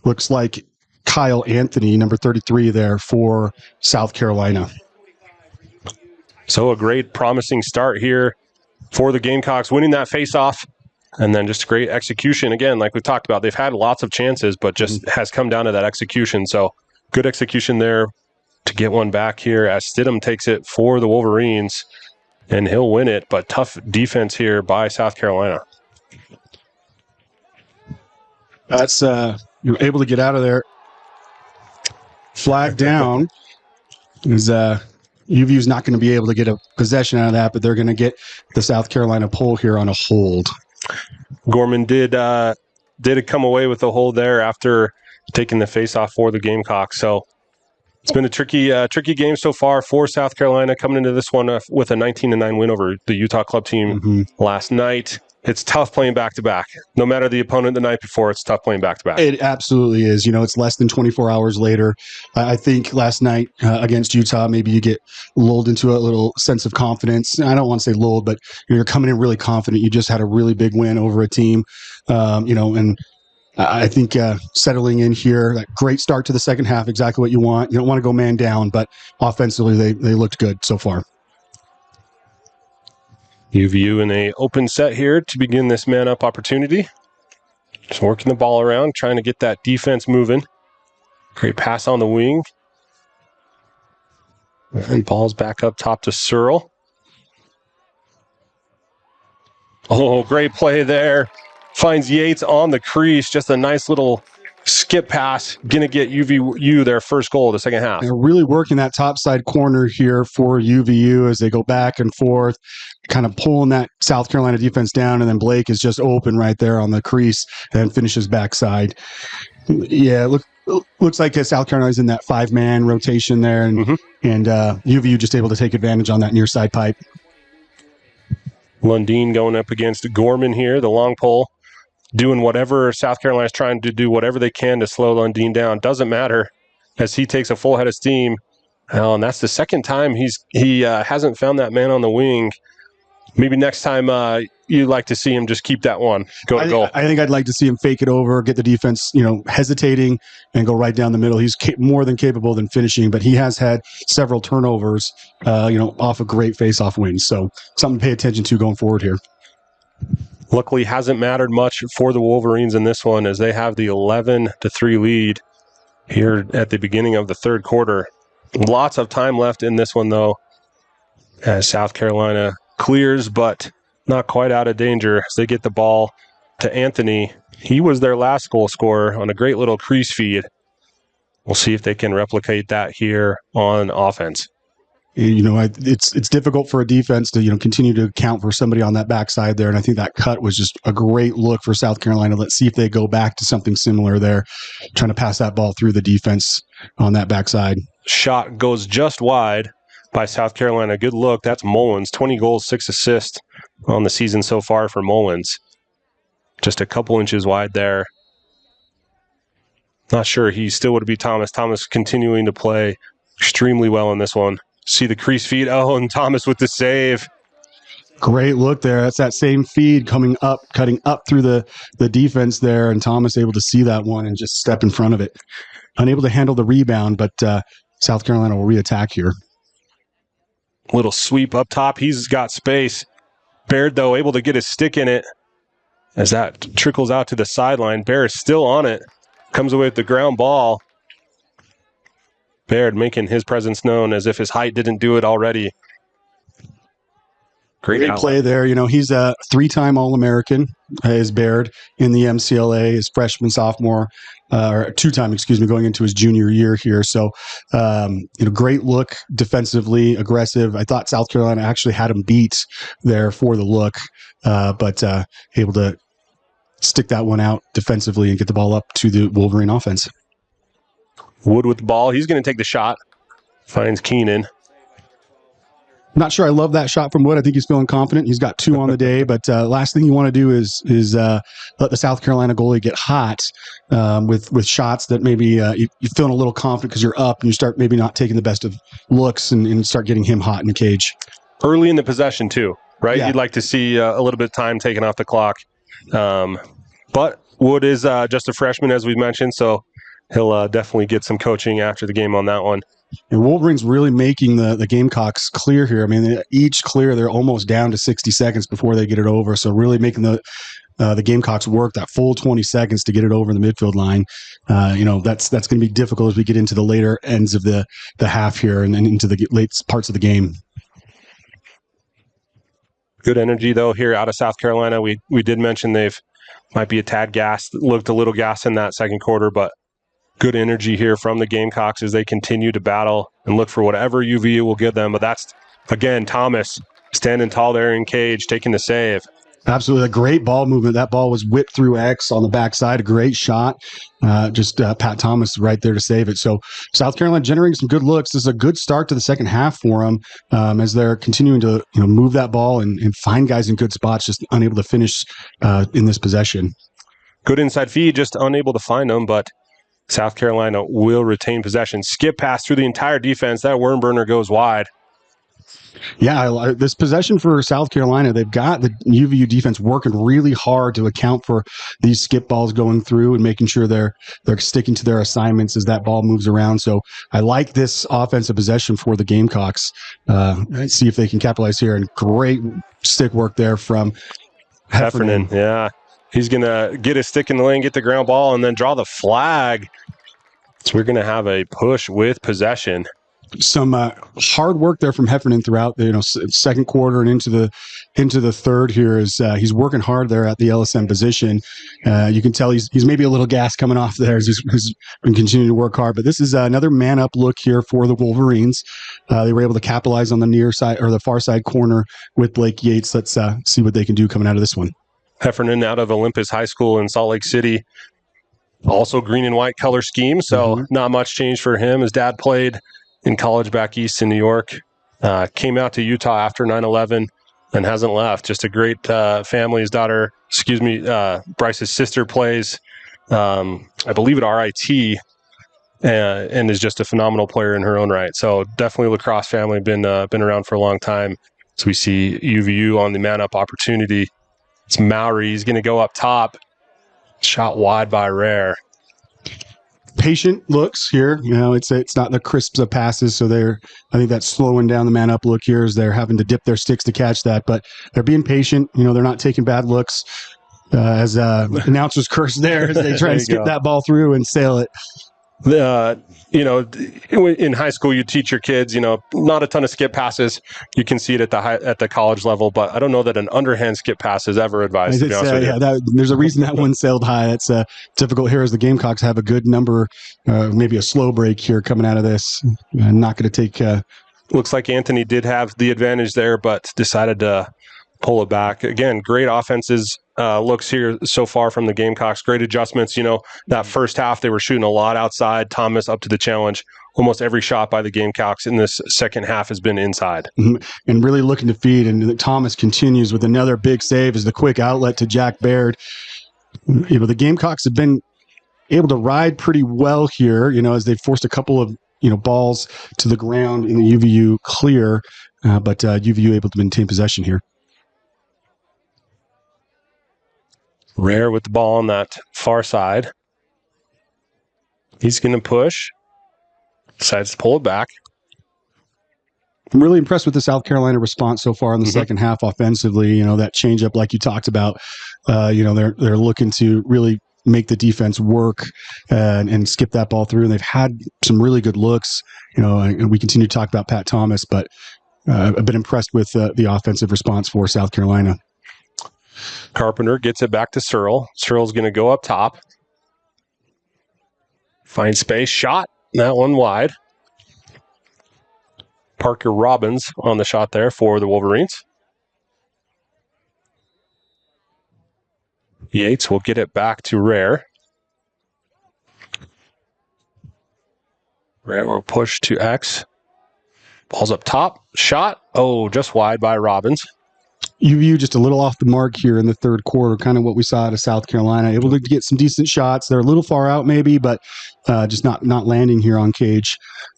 looks like Kyle Anthony, number 33 there for South Carolina. So a great promising start here for the Gamecocks, winning that faceoff. And then just great execution. Again, like we talked about, they've had lots of chances, but just has come down to that execution. So good execution there to get one back here as Stidham takes it for the Wolverines, and he'll win it. But tough defense here by South Carolina. That's you're able to get out of there. Flag down. UVU's not going to be able to get a possession out of that, but they're going to get the South Carolina pole here on a hold. Gorman did come away with a hold there after taking the face-off for the Gamecocks. So it's been a tricky game so far for South Carolina, coming into this one with a 19-9 win over the Utah club team last night. It's tough playing back-to-back. No matter the opponent the night before, it's tough playing back-to-back. It absolutely is. It's less than 24 hours later. I think last night against Utah, maybe you get lulled into a little sense of confidence. I don't want to say lulled, but you're coming in really confident. You just had a really big win over a team, and I think settling in here, that great start to the second half, exactly what you want. You don't want to go man down, but offensively they looked good so far. UVU in a open set here to begin this man-up opportunity. Just working the ball around, trying to get that defense moving. Great pass on the wing. And ball's back up top to Searle. Oh, great play there. Finds Yates on the crease. Just a nice little skip pass. Going to get UVU their first goal of the second half. They're really working that top side corner here for UVU as they go back and forth, kind of pulling that South Carolina defense down, and then Blake is just open right there on the crease and finishes backside. Yeah, looks like South Carolina's in that 5-man rotation there, and UVU just able to take advantage on that near side pipe. Lundeen going up against Gorman here, the long pole. Doing whatever South Carolina's trying to do, whatever they can to slow Lundeen down. Doesn't matter as he takes a full head of steam. And that's the second time he hasn't found that man on the wing. Maybe next time you'd like to see him just keep that one, go to goal. I think I'd like to see him fake it over, get the defense, hesitating, and go right down the middle. He's more than capable than finishing, but he has had several turnovers, off a great face-off wins. So something to pay attention to going forward here. Luckily, hasn't mattered much for the Wolverines in this one as they have the 11-3 lead here at the beginning of the third quarter. Lots of time left in this one, though, as South Carolina clears, but not quite out of danger as they get the ball to Anthony. He was their last goal scorer on a great little crease feed. We'll see if they can replicate that here on offense. It's difficult for a defense to continue to account for somebody on that backside there, and I think that cut was just a great look for South Carolina. Let's see if they go back to something similar there, trying to pass that ball through the defense on that backside. Shot goes just wide by South Carolina. Good look. That's Mullins. 20 goals, 6 assists on the season so far for Mullins. Just a couple inches wide there. Not sure he still would be Thomas. Thomas continuing to play extremely well in this one. See the crease feed. Oh, and Thomas with the save. Great look there. That's that same feed coming up, cutting up through the defense there, and Thomas able to see that one and just step in front of it. Unable to handle the rebound, but South Carolina will re-attack here. Little sweep up top. He's got space. Baird, though, able to get his stick in it as that trickles out to the sideline. Baird is still on it. Comes away with the ground ball. Baird making his presence known as if his height didn't do it already. Great play there. He's a 3-time All-American, is Baird, in the MCLA, his freshman, sophomore, or 2-time, going into his junior year here. So, great look defensively, aggressive. I thought South Carolina actually had him beat there for the look, but able to stick that one out defensively and get the ball up to the Wolverine offense. Wood with the ball. He's going to take the shot. Finds Keenan. Not sure I love that shot from Wood. I think he's feeling confident. He's got 2 on the day, but last thing you want to do is let the South Carolina goalie get hot with shots that maybe you're feeling a little confident because you're up and you start maybe not taking the best of looks and start getting him hot in the cage. Early in the possession too, right? Yeah. You'd like to see a little bit of time taken off the clock. But Wood is just a freshman, as we've mentioned, so he'll definitely get some coaching after the game on that one. And Wolverines really making the Gamecocks clear here. I mean, each clear, they're almost down to 60 seconds before they get it over. So really making the Gamecocks work that full 20 seconds to get it over the midfield line. That's going to be difficult as we get into the later ends of the half here and then into the late parts of the game. Good energy, though, here out of South Carolina. We did mention they've might be a tad gassed, looked a little gassed in that second quarter, but good energy here from the Gamecocks as they continue to battle and look for whatever UVU will give them. But that's, again, Thomas standing tall there in cage, taking the save. Absolutely. A great ball movement. That ball was whipped through X on the backside. A great shot. Pat Thomas right there to save it. So South Carolina generating some good looks. This is a good start to the second half for them as they're continuing to move that ball and find guys in good spots, just unable to finish in this possession. Good inside feed, just unable to find them, but South Carolina will retain possession. Skip pass through the entire defense. That worm burner goes wide. Yeah, this possession for South Carolina, they've got the UVU defense working really hard to account for these skip balls going through and making sure they're sticking to their assignments as that ball moves around. So I like this offensive possession for the Gamecocks. See if they can capitalize here. And great stick work there from Heffernan. Yeah. He's going to get his stick in the lane, get the ground ball, and then draw the flag. So we're going to have a push with possession. Some hard work there from Heffernan throughout the second quarter and into the third here is he's working hard there at the LSM position. You can tell he's maybe a little gas coming off there as he's been continuing to work hard. But this is another man up look here for the Wolverines. They were able to capitalize on the near side or the far side corner with Blake Yates. Let's see what they can do coming out of this one. Heffernan out of Olympus High School in Salt Lake City. Also green and white color scheme, so not much change for him. His dad played in college back east in New York. Came out to Utah after 9/11 and hasn't left. Just a great family. His daughter, Bryce's sister plays, I believe at RIT, and is just a phenomenal player in her own right. So definitely lacrosse family, been around for a long time. So we see UVU on the man-up opportunity. It's Mowry. He's going to go up top. Shot wide by Rare. Patient looks here. It's not the crisp of passes, so I think that's slowing down the man up look here as they're having to dip their sticks to catch that. But they're being patient. They're not taking bad looks. As announcers curse there as they try to skip that ball through and sail it. In high school, you teach your kids, not a ton of skip passes. You can see it at the college level, but I don't know that an underhand skip pass is ever advised. There's a reason that one sailed high. That's difficult here as the Gamecocks have a good number, maybe a slow break here coming out of this. Not going to take. Looks like Anthony did have the advantage there, but decided to pull it back. Again, great offenses. Looks here so far from the Gamecocks. Great adjustments. That first half, they were shooting a lot outside. Thomas up to the challenge. Almost every shot by the Gamecocks in this second half has been inside. And really looking to feed. And Thomas continues with another big save as the quick outlet to Jack Baird. The Gamecocks have been able to ride pretty well here, as they forced a couple of, balls to the ground in the UVU clear. But UVU able to maintain possession here. Rare with the ball on that far side. He's going to push. Decides to pull it back. I'm really impressed with the South Carolina response so far in the second half offensively. That changeup like you talked about. They're looking to really make the defense work and skip that ball through. And they've had some really good looks. And we continue to talk about Pat Thomas, but I've been impressed with the offensive response for South Carolina. Carpenter gets it back to Searle. Searle's going to go up top. Find space. Shot. That one wide. Parker Robbins on the shot there for the Wolverines. Yates will get it back to Rare. Rare will push to X. Ball's up top. Shot. Oh, just wide by Robbins. UVU just a little off the mark here in the third quarter, kind of what we saw out of South Carolina. Able to get some decent shots. They're a little far out maybe, but just not landing here on Cage.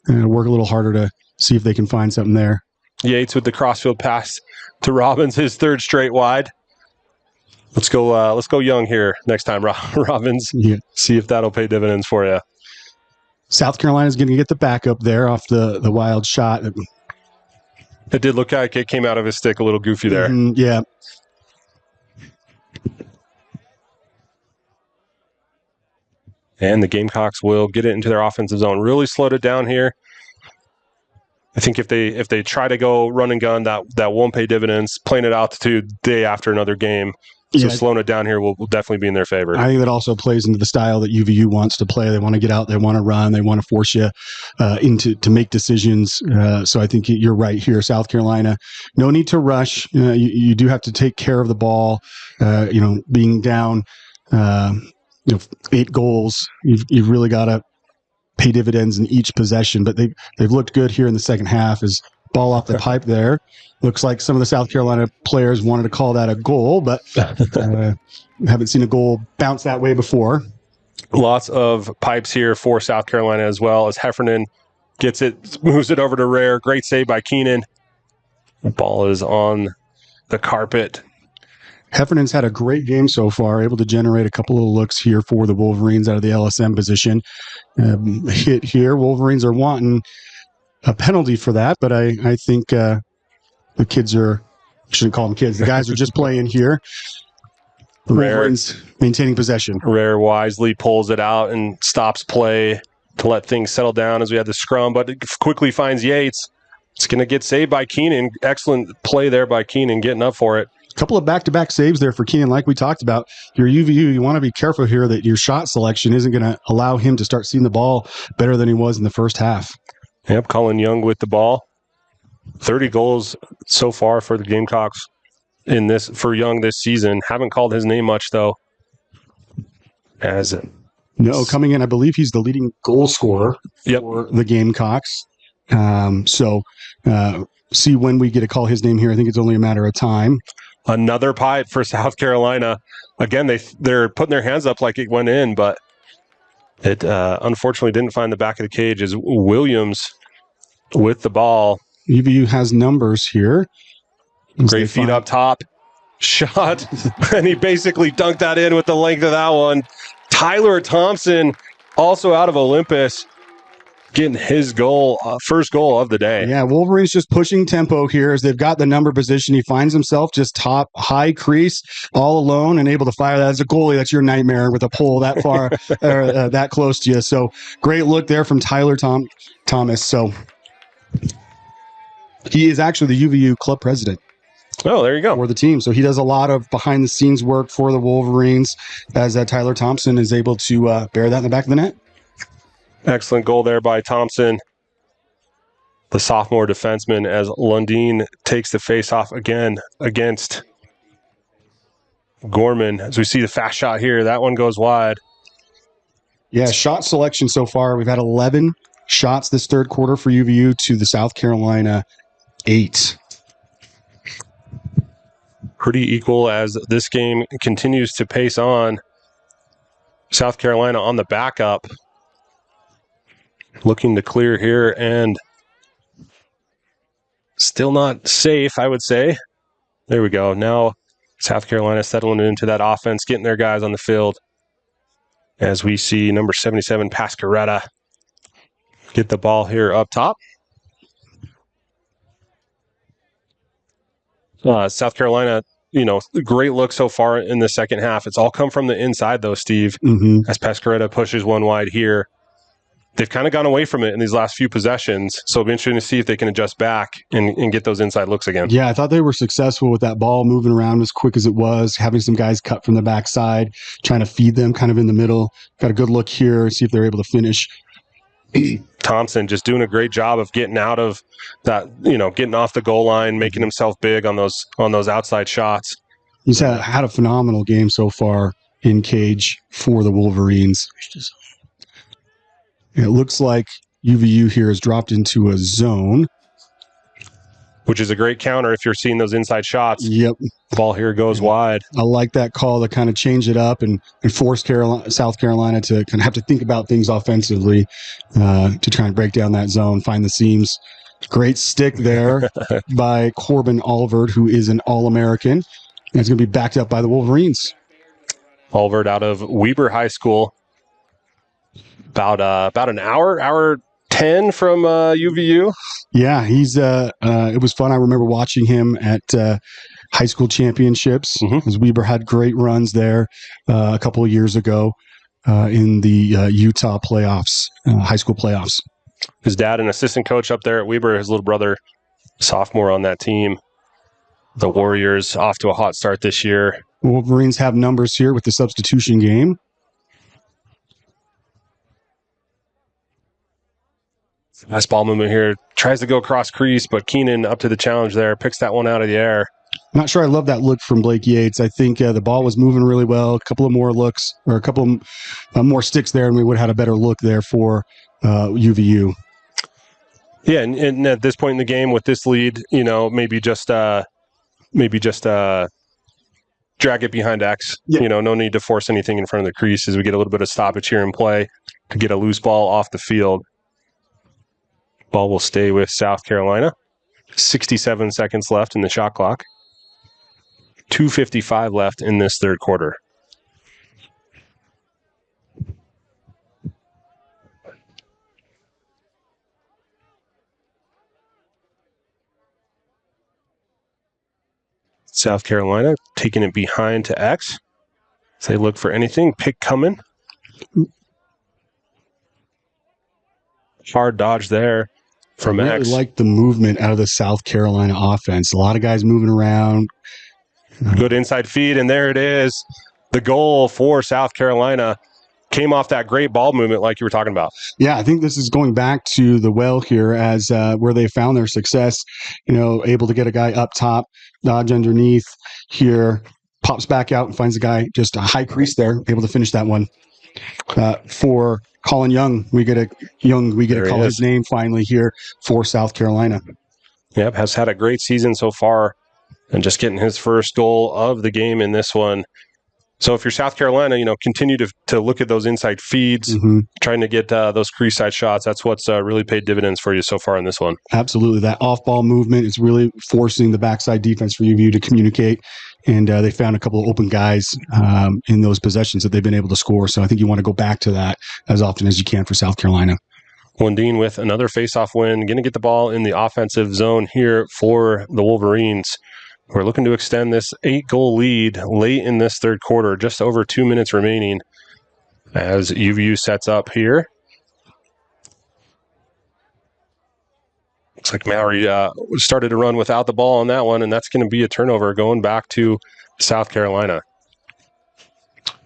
Work a little harder to see if they can find something there. Yates with the crossfield pass to Robbins, his third straight wide. Let's go young here next time, Robbins. Yeah. See if that'll pay dividends for you. South Carolina's going to get the backup there off the wild shot. It did look like it came out of his stick a little goofy there. Yeah. And the Gamecocks will get it into their offensive zone. Really slowed it down here. I think if they try to go run and gun, that won't pay dividends. Playing at altitude day after another game. So slowing it down here will definitely be in their favor. I think that also plays into the style that UVU wants to play. They want to get out, they want to run, they want to force you to make decisions. So I think you're right here, South Carolina. No need to rush. You do have to take care of the ball. Being down, 8 goals, you've really got to pay dividends in each possession. But they've looked good here in the second half. As ball off the pipe there. Looks like some of the South Carolina players wanted to call that a goal, but haven't seen a goal bounce that way before. Lots of pipes here for South Carolina as well, as Heffernan gets it, moves it over to Rare. Great save by Keenan. The ball is on the carpet. Heffernan's had a great game so far, able to generate a couple of looks here for the Wolverines out of the LSM position. Hit here. Wolverines are wanting a penalty for that, but I think the kids shouldn't call them kids. The guys are just playing here. The Wolverines maintaining possession. Rare wisely pulls it out and stops play to let things settle down as we had the scrum, but it quickly finds Yates. It's going to get saved by Keenan. Excellent play there by Keenan, getting up for it. A couple of back-to-back saves there for Keenan, like we talked about. Your UVU, you want to be careful here that your shot selection isn't going to allow him to start seeing the ball better than he was in the first half. Yep, Colin Young with the ball. 30 goals so far for the Gamecocks for Young this season. Haven't called his name much, though. Coming in, I believe he's the leading goal scorer for the Gamecocks. See when we get to call his name here. I think it's only a matter of time. Another pipe for South Carolina. Again, they're putting their hands up like it went in, but it unfortunately didn't find the back of the cage as Williams with the ball. UVU has numbers here. Great feet up top. Shot. And he basically dunked that in with the length of that one. Tyler Thompson, also out of Olympus, getting his goal, first goal of the day. Yeah, Wolverines just pushing tempo here as they've got the number position. He finds himself just top, high crease, all alone, and able to fire that. As a goalie, that's your nightmare with a pole that far, or that close to you. So great look there from Tyler Thomas. So he is actually the UVU club president. Oh, there you go. For the team. So he does a lot of behind-the-scenes work for the Wolverines as Tyler Thompson is able to bear that in the back of the net. Excellent goal there by Thompson, the sophomore defenseman, as Lundeen takes the face-off again against Gorman. As we see the fast shot here, that one goes wide. Yeah, shot selection so far. We've had 11 shots this third quarter for UVU to the South Carolina 8. Pretty equal as this game continues to pace on. South Carolina on the backup. Looking to clear here and still not safe, I would say. There we go. Now South Carolina settling into that offense, getting their guys on the field. As we see number 77, Pascaretta, get the ball here up top. South Carolina, great look so far in the second half. It's all come from the inside, though, Steve, as Pascaretta pushes one wide here. They've kind of gone away from it in these last few possessions, so it'll be interesting to see if they can adjust back and get those inside looks again. Yeah, I thought they were successful with that ball moving around as quick as it was, having some guys cut from the backside, trying to feed them kind of in the middle. Got a good look here, see if they're able to finish. Thompson just doing a great job of getting out of that, getting off the goal line, making himself big on those outside shots. He's had a phenomenal game so far in cage for the Wolverines. It looks like UVU here has dropped into a zone. which is a great counter if you're seeing those inside shots. Yep. The ball here goes wide. I like that call to kind of change it up and force South Carolina to kind of have to think about things offensively to try and break down that zone, find the seams. Great stick there by Corbin Alvord, who is an All-American. And it's going to be backed up by the Wolverines. Alvord out of Weber High School. About an hour 10 from UVU. Yeah, he's it was fun. I remember watching him at high school championships. As Weber had great runs there a couple of years ago in the Utah playoffs, high school playoffs. His dad, an assistant coach up there at Weber, his little brother, sophomore on that team. The Warriors off to a hot start this year. Wolverines have numbers here with the substitution game. Nice ball movement here. Tries to go across crease, but Keenan up to the challenge there. Picks that one out of the air. Not sure I love that look from Blake Yates. I think the ball was moving really well. A couple of more looks, or a couple more sticks there, and we would have had a better look there for UVU. Yeah, and at this point in the game with this lead, maybe just drag it behind X. Yeah. No need to force anything in front of the crease as we get a little bit of stoppage here in play to get a loose ball off the field. Ball will stay with South Carolina. 67 seconds left in the shot clock. 2:55 left in this third quarter. South Carolina taking it behind to X. As they look for anything. Pick coming. Hard dodge there from I really X. like the movement out of the South Carolina offense. A lot of guys moving around. Good inside feed, and there it is. The goal for South Carolina came off that great ball movement like you were talking about. Yeah, I think this is going back to the well here as where they found their success, able to get a guy up top, dodge underneath here, pops back out and finds a guy just a high crease there, able to finish that one. For Colin Young, we get to call his name finally here for South Carolina. Yep, has had a great season so far and just getting his first goal of the game in this one. So if you're South Carolina, continue to look at those inside feeds, trying to get those crease side shots. That's what's really paid dividends for you so far in this one. Absolutely. That off-ball movement is really forcing the backside defense for UVU to communicate, and they found a couple of open guys in those possessions that they've been able to score. So I think you want to go back to that as often as you can for South Carolina. Lundeen with another face-off win. Going to get the ball in the offensive zone here for the Wolverines. We're looking to extend this 8-goal lead late in this third quarter, just over 2 minutes remaining as UVU sets up here. Looks like Mallory started to run without the ball on that one, and that's going to be a turnover going back to South Carolina.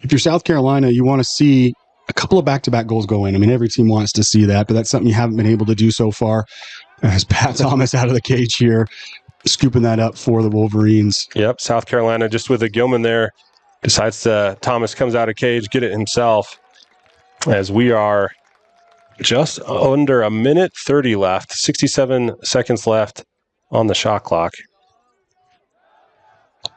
If you're South Carolina, you want to see a couple of back-to-back goals go in. I mean, every team wants to see that, but that's something you haven't been able to do so far. As Pat Thomas out of the cage here, scooping that up for the Wolverines. Yep, South Carolina just with a Gilman there. Decides Thomas comes out of cage, get it himself. As we are just under a minute 30 left, 67 seconds left on the shot clock.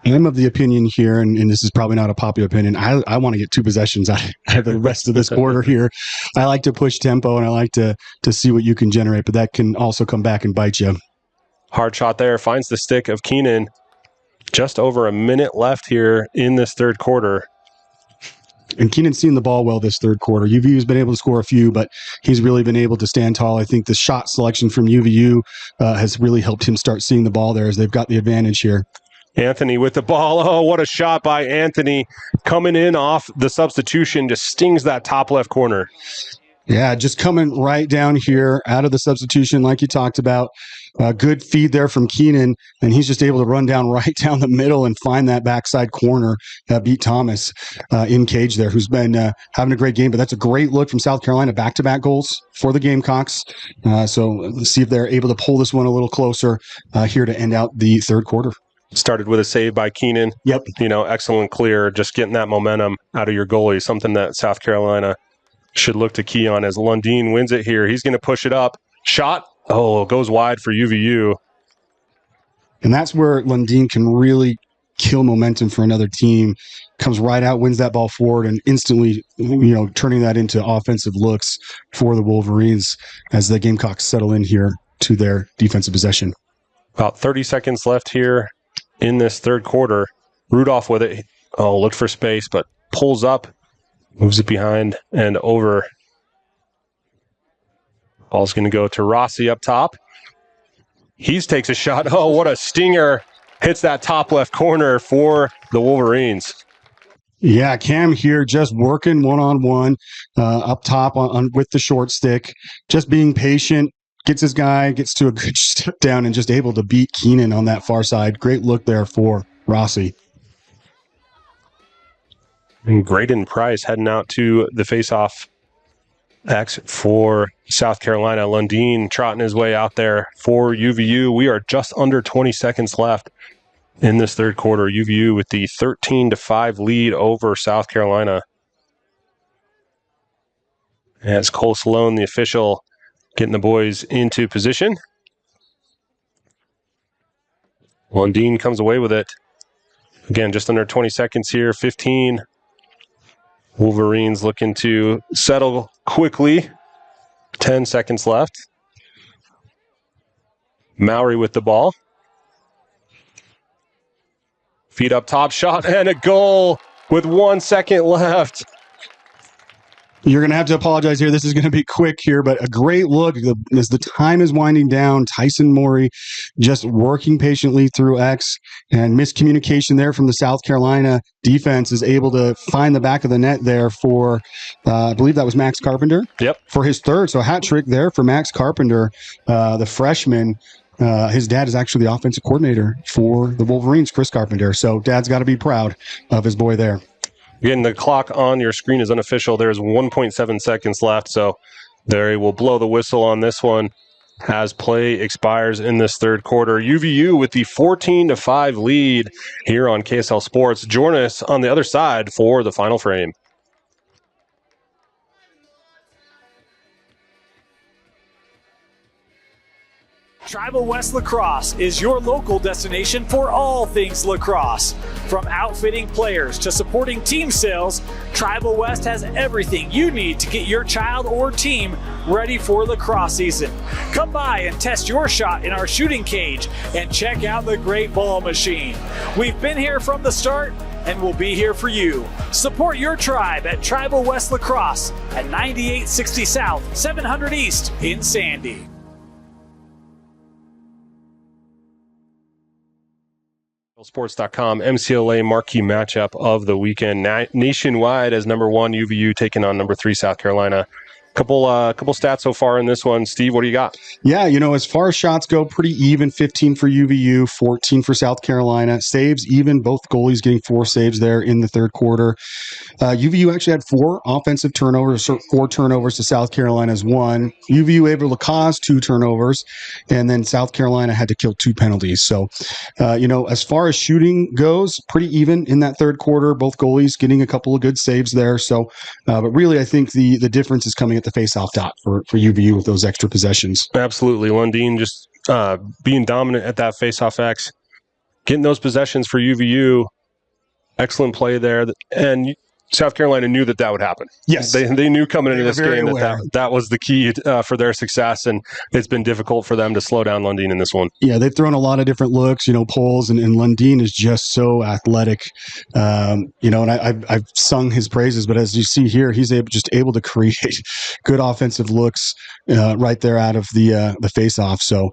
I'm of the opinion here, and this is probably not a popular opinion, I want to get 2 possessions out of the rest of this quarter here. I like to push tempo, and I like to see what you can generate, but that can also come back and bite you. Hard shot there, finds the stick of Keenan. Just over a minute left here in this third quarter. And Keenan's seen the ball well this third quarter. UVU's been able to score a few, but he's really been able to stand tall. I think the shot selection from UVU has really helped him start seeing the ball there as they've got the advantage here. Anthony with the ball. Oh, what a shot by Anthony. Coming in off the substitution, just stings that top left corner. Yeah, just coming right down here out of the substitution like you talked about. Good feed there from Keenan, and he's just able to run down right down the middle and find that backside corner, beat Thomas in cage there, who's been having a great game. But that's a great look from South Carolina, back-to-back goals for the Gamecocks. So let's see if they're able to pull this one a little closer here to end out the third quarter. Started with a save by Keenan. Yep. Excellent clear, just getting that momentum out of your goalie, something that South Carolina should look to key on as Lundeen wins it here. He's going to push it up. Shot. Oh, goes wide for UVU. And that's where Lundin can really kill momentum for another team. Comes right out, wins that ball forward, and instantly, turning that into offensive looks for the Wolverines as the Gamecocks settle in here to their defensive possession. About 30 seconds left here in this third quarter. Rudolph with it. Oh, looked for space, but pulls up, moves it behind and over. Ball's going to go to Rossi up top. He takes a shot. Oh, what a stinger. Hits that top left corner for the Wolverines. Yeah, Cam here just working one-on-one up top on with the short stick, just being patient, gets his guy, gets to a good step down and just able to beat Keenan on that far side. Great look there for Rossi. And Graydon Price heading out to the faceoff X for South Carolina. Lundin trotting his way out there for UVU. We are just under 20 seconds left in this third quarter. UVU with the 13-5 lead over South Carolina. As Cole Sloan, the official, getting the boys into position. Lundin comes away with it. Again, just under 20 seconds here, 15. Wolverines looking to settle quickly. 10 seconds left. Mowry with the ball. Feet up top, shot, and a goal with 1 second left. You're going to have to apologize here. This is going to be quick here, but a great look as the time is winding down. Tyson Morey just working patiently through X, and miscommunication there from the South Carolina defense is able to find the back of the net there for, I believe that was Max Carpenter. Yep. For his third. So a hat trick there for Max Carpenter, the freshman. His dad is actually the offensive coordinator for the Wolverines, Chris Carpenter. So dad's got to be proud of his boy there. Again, the clock on your screen is unofficial. There's 1.7 seconds left, so they will blow the whistle on this one as play expires in this third quarter. UVU with the 14-5 lead here on KSL Sports. Join us on the other side for the final frame. Tribal West Lacrosse is your local destination for all things lacrosse. From outfitting players to supporting team sales, Tribal West has everything you need to get your child or team ready for lacrosse season. Come by and test your shot in our shooting cage and check out the great ball machine. We've been here from the start and we'll be here for you. Support your tribe at Tribal West Lacrosse at 9860 South, 700 East in Sandy. Sports.com MCLA marquee matchup of the weekend nationwide as number 1 UVU taking on number 3 South Carolina. Couple stats so far in this one. Steve, what do you got? Yeah, as far as shots go, pretty even. 15 for UVU, 14 for South Carolina. Saves even, both goalies getting 4 saves there in the third quarter. UVU actually had 4 offensive turnovers, 4 turnovers to South Carolina's 1. UVU able to cause 2 turnovers, and then South Carolina had to kill 2 penalties. So, as far as shooting goes, pretty even in that third quarter. Both goalies getting a couple of good saves there. So, but really, I think the difference is coming at the face-off dot for UVU with those extra possessions. Absolutely. Lundin just being dominant at that face-off X, getting those possessions for UVU. Excellent play there. And South Carolina knew that would happen. Yes. They knew coming into this game aware. that was the key for their success, and it's been difficult for them to slow down Lundin in this one. Yeah, they've thrown a lot of different looks, polls, and Lundin is just so athletic, and I've sung his praises, but as you see here, he's able to create good offensive looks right there out of the face-off. So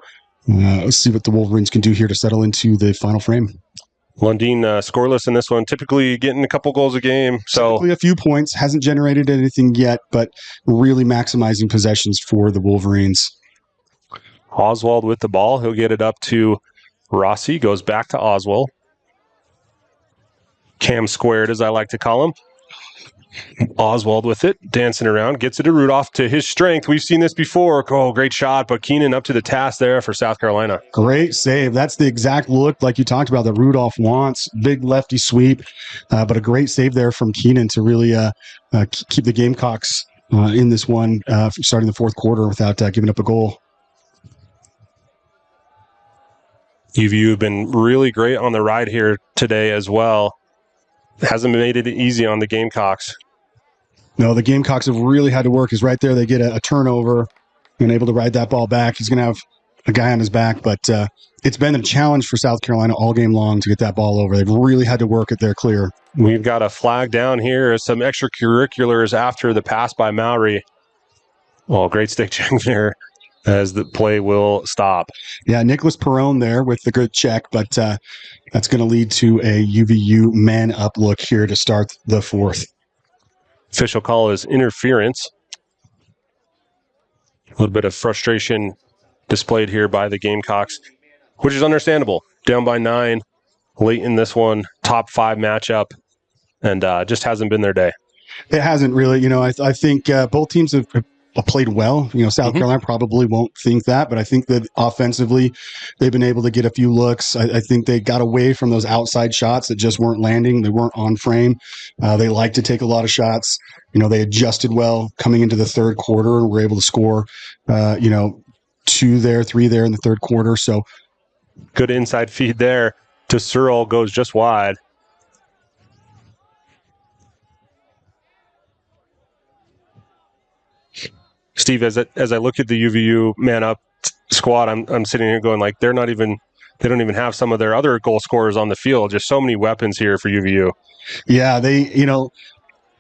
let's see what the Wolverines can do here to settle into the final frame. Lundin scoreless in this one, typically getting a couple goals a game. So typically a few points, hasn't generated anything yet, but really maximizing possessions for the Wolverines. Oswald with the ball. He'll get it up to Rossi. Goes back to Oswald. Cam squared, as I like to call him. Oswald with it, dancing around, gets it to Rudolph to his strength. We've seen this before. Oh, great shot, but Keenan up to the task there for South Carolina. Great save. That's the exact look, like you talked about, that Rudolph wants. Big lefty sweep, but a great save there from Keenan to really keep the Gamecocks in this one, starting the fourth quarter without giving up a goal. UVU have been really great on the ride here today as well. Hasn't made it easy on the Gamecocks. No, the Gamecocks have really had to work. Is right there. They get a turnover and able to ride that ball back. He's going to have a guy on his back, but it's been a challenge for South Carolina all game long to get that ball over. They've really had to work at their clear. We've got a flag down here. Some extracurriculars after the pass by Mowry. Well, great stick check there as the play will stop. Yeah, Nicholas Perrone there with the good check, but that's going to lead to a UVU man-up look here to start the fourth. Official call is interference. A little bit of frustration displayed here by the Gamecocks, which is understandable. Down by 9 late in this one, top 5 matchup, and just hasn't been their day. It hasn't really. I think both teams have played well. South Carolina probably won't think that, but I think that offensively they've been able to get a few looks. I think they got away from those outside shots that just weren't landing. They weren't on frame. They like to take a lot of shots. They adjusted well coming into the third quarter and were able to score, 2 there, 3 there in the third quarter. So good inside feed there to Searle, goes just wide. Steve, as I look at the UVU man up squad, I'm sitting here going like they don't even have some of their other goal scorers on the field. Just so many weapons here for UVU. Yeah,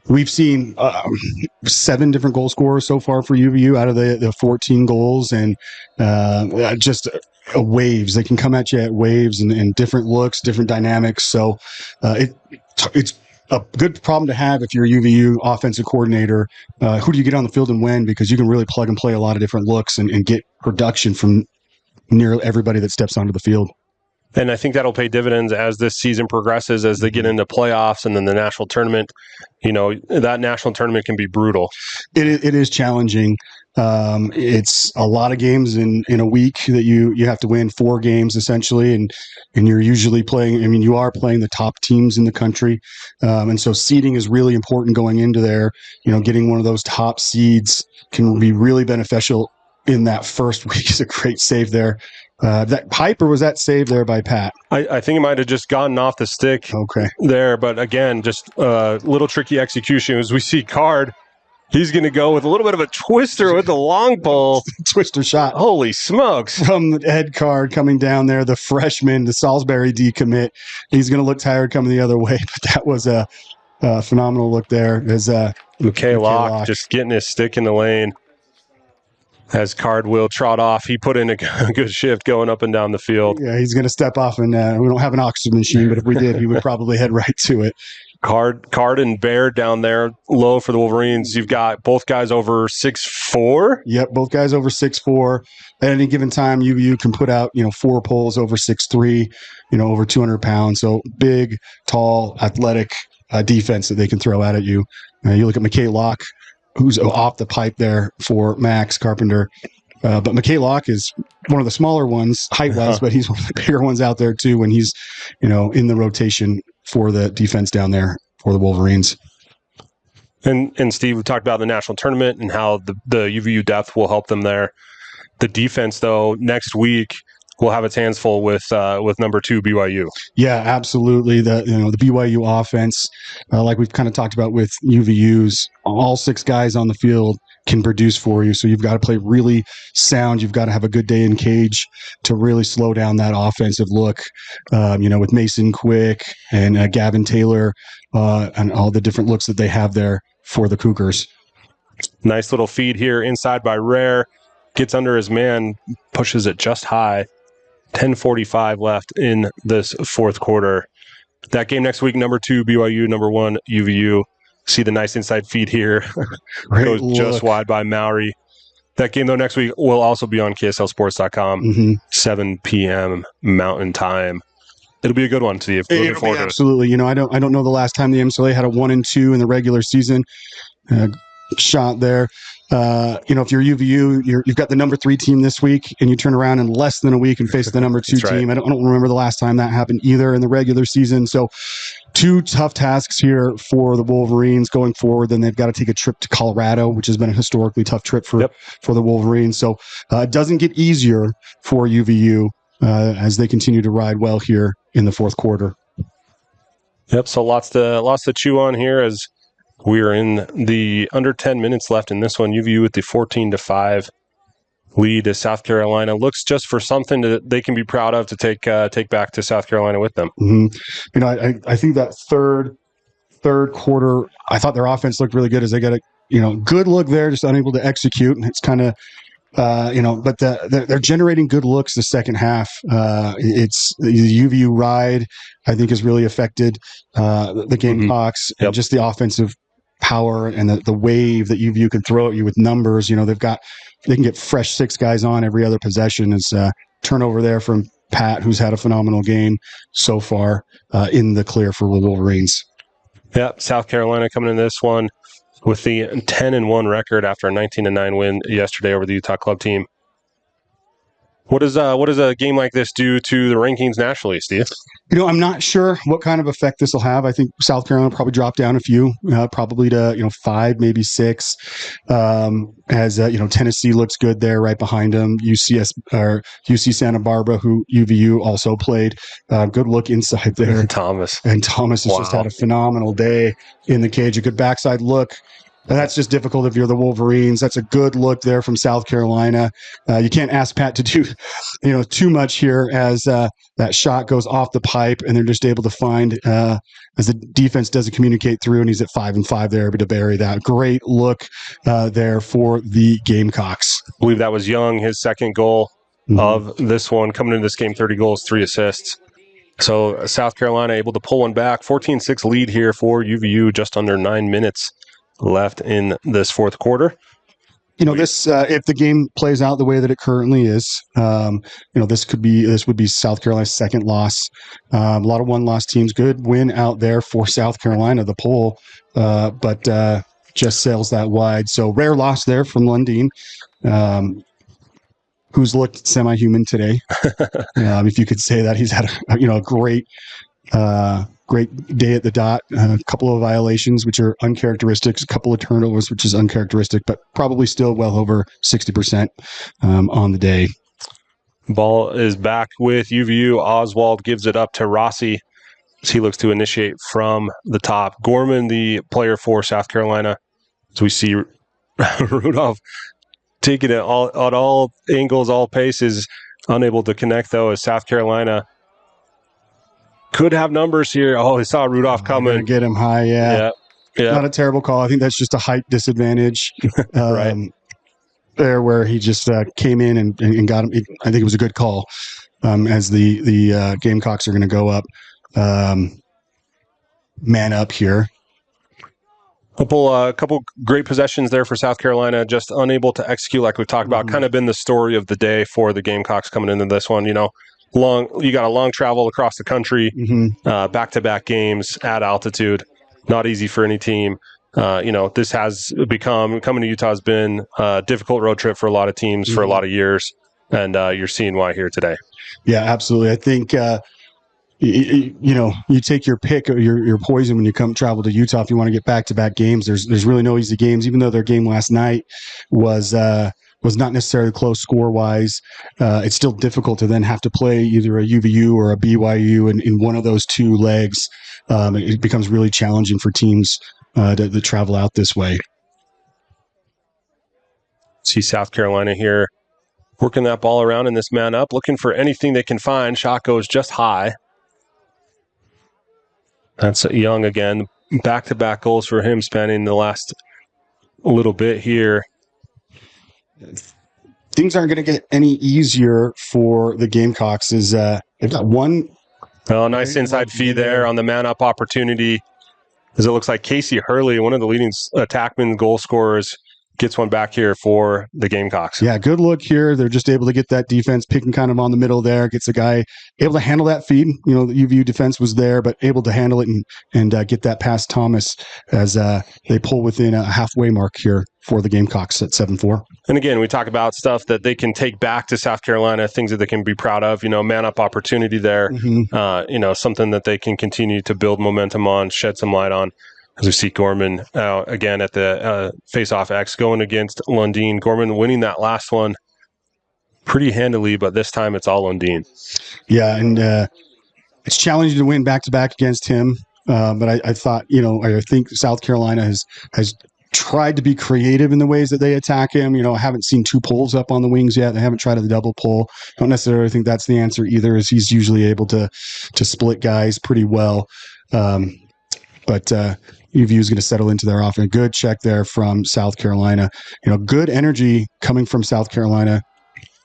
we've seen 7 different goal scorers so far for UVU out of the 14 goals, and just waves. They can come at you at waves and different looks, different dynamics. So it's a good problem to have if you're a UVU offensive coordinator. Who do you get on the field and when? Because you can really plug and play a lot of different looks and get production from nearly everybody that steps onto the field. And I think that'll pay dividends as this season progresses, as they get into playoffs and then the national tournament. That national tournament can be brutal. It is challenging. It's a lot of games in a week that you have to win 4 games essentially. And you're usually playing, you are playing the top teams in the country. And so seeding is really important going into there. Getting one of those top seeds can be really beneficial in that first week. Is a great save there. That pipe, or was that saved there by Pat? I think it might have just gotten off the stick there. But again, just a little tricky execution. As we see Card, he's going to go with a little bit of a twister with the long pole. Twister shot. Holy smokes. From the head Card coming down there, the freshman, the Salisbury decommit. He's going to look tired coming the other way. But that was a phenomenal look there. As McKay Locke just getting his stick in the lane. As Card will trot off, he put in a good shift going up and down the field. Yeah, he's going to step off, and we don't have an oxygen machine, but if we did, he would probably head right to it. Card and Bear down there low for the Wolverines. You've got both guys over 6'4". Yep, both guys over 6'4". At any given time, UVU can put out 4 poles over 6'3", over 200 pounds. So big, tall, athletic defense that they can throw out at you. You look at McKay Locke, who's off the pipe there for Max Carpenter. But McKay Locke is one of the smaller ones height-wise, but he's one of the bigger ones out there too when he's, in the rotation for the defense down there for the Wolverines. And Steve, we talked about the national tournament and how the UVU depth will help them there. The defense, though, next week will have its hands full with number 2 BYU. Yeah, absolutely. The BYU offense, like we've kind of talked about with UVU's, all 6 guys on the field can produce for you. So you've got to play really sound. You've got to have a good day in cage to really slow down that offensive look. With Mason Quick and Gavin Taylor and all the different looks that they have there for the Cougars. Nice little feed here inside by Rare. Gets under his man, pushes it just high. 10:45 left in this fourth quarter. That game next week, number 2 BYU, number 1 UVU. See the nice inside feed here. Goes just wide by Mowry. That game, though, next week will also be on KSLSports.com, 7 p.m. Mountain Time. It'll be a good one, Steve. Looking forward to it. Absolutely. I don't know the last time the MCLA had a 1-2 in the regular season. Shot there. If you're UVU, you've got the number 3 team this week, and you turn around in less than a week and face the number 2 team. Right. I don't remember the last time that happened either in the regular season. So 2 tough tasks here for the Wolverines going forward. Then they've got to take a trip to Colorado, which has been a historically tough trip for the Wolverines. So it doesn't get easier for UVU as they continue to ride well here in the fourth quarter. Yep, so lots to chew on here as we're in the under 10 minutes left in this one. UVU with the 14-5 lead as South Carolina looks just for something that they can be proud of to take back to South Carolina with them. Mm-hmm. I think that third quarter, I thought their offense looked really good as they got a good look there, just unable to execute. And it's kind of but they're generating good looks the second half. It's the UVU ride, I think, has really affected the Gamecocks and just the offensive power and the wave that UVU can throw at you with numbers. They can get fresh 6 guys on every other possession. It's turnover there from Pat, who's had a phenomenal game so far, in the clear for the Wolverines. Yep, South Carolina coming in this one with the 10-1 record after a 19-9 win yesterday over the Utah club team. What does a game like this do to the rankings nationally, Steve? I'm not sure what kind of effect this will have. I think South Carolina will probably drop down a few, probably to 5, maybe 6. As Tennessee looks good there, right behind them. UC Santa Barbara, who UVU also played. Good look inside there. Thomas has just had a phenomenal day in the cage. A good backside look. That's just difficult if you're the Wolverines. That's a good look there from South Carolina. You can't ask Pat to do, too much here as that shot goes off the pipe and they're just able to find as the defense doesn't communicate through, and he's at 5-5 there, but to bury that. Great look there for the Gamecocks. I believe that was Young, his second goal of this one. Coming into this game, 30 goals, 3 assists. So South Carolina able to pull one back. 14-6 lead here for UVU, just under 9 minutes left in this fourth quarter. This if the game plays out the way that it currently is, this would be South Carolina's second loss. A lot of one-loss teams. Good win out there for South Carolina, the poll, but just sails that wide. So rare loss there from Lundeen, who's looked semi-human today. If you could say that. He's had a great day at the dot. A couple of violations, which are uncharacteristic. A couple of turnovers, which is uncharacteristic, but probably still well over 60% on the day. Ball is back with UVU. Oswald gives it up to Rossi as he looks to initiate from the top. Gorman, the player for South Carolina. So we see Rudolph taking it at all angles, all paces, unable to connect, though, as South Carolina could have numbers here. Oh, he saw Rudolph coming. Get him high, yeah. Not a terrible call. I think that's just a height disadvantage right there, where he just came in and got him. I think it was a good call as the Gamecocks are going to go up, man up here. Couple great possessions there for South Carolina, just unable to execute like we've talked about. Kind of been the story of the day for the Gamecocks coming into this one. You got a long travel across the country, back-to-back games at altitude. Not easy for any team. This has become, coming to Utah has been a difficult road trip for a lot of teams for a lot of years, and you're seeing why here today. Yeah, absolutely. I think you take your pick of your poison when you come travel to Utah if you want to get back-to-back games. There's really no easy games, even though their game last night was not necessarily close score-wise. It's still difficult to then have to play either a UVU or a BYU in one of those two legs. It becomes really challenging for teams to travel out this way. See South Carolina here working that ball around in this man up, looking for anything they can find. Shot goes just high. That's Young again. Back-to-back goals for him spanning the last little bit here. Things aren't going to get any easier for the Gamecocks. They've got one. Oh, nice inside feed there on the man-up opportunity. As it looks like Casey Hurley, one of the leading attackman goal scorers, gets one back here for the Gamecocks. Yeah, good look here. They're just able to get that defense picking kind of on the middle there. Gets a guy able to handle that feed. The UVU defense was there, but able to handle it and get that past Thomas as they pull within a halfway mark here for the Gamecocks at 7-4. And again, we talk about stuff that they can take back to South Carolina, things that they can be proud of, man-up opportunity there, something that they can continue to build momentum on, shed some light on. As we see Gorman again at the face-off X going against Lundeen. Gorman winning that last one pretty handily, but this time it's all on Dean. Yeah, and it's challenging to win back-to-back against him. But I thought, I think South Carolina has tried to be creative in the ways that they attack him. I haven't seen two pulls up on the wings yet. They haven't tried the double pull. Don't necessarily think that's the answer either, as he's usually able to split guys pretty well. But UVU is going to settle into their offense. Good check there from South Carolina. Good energy coming from South Carolina.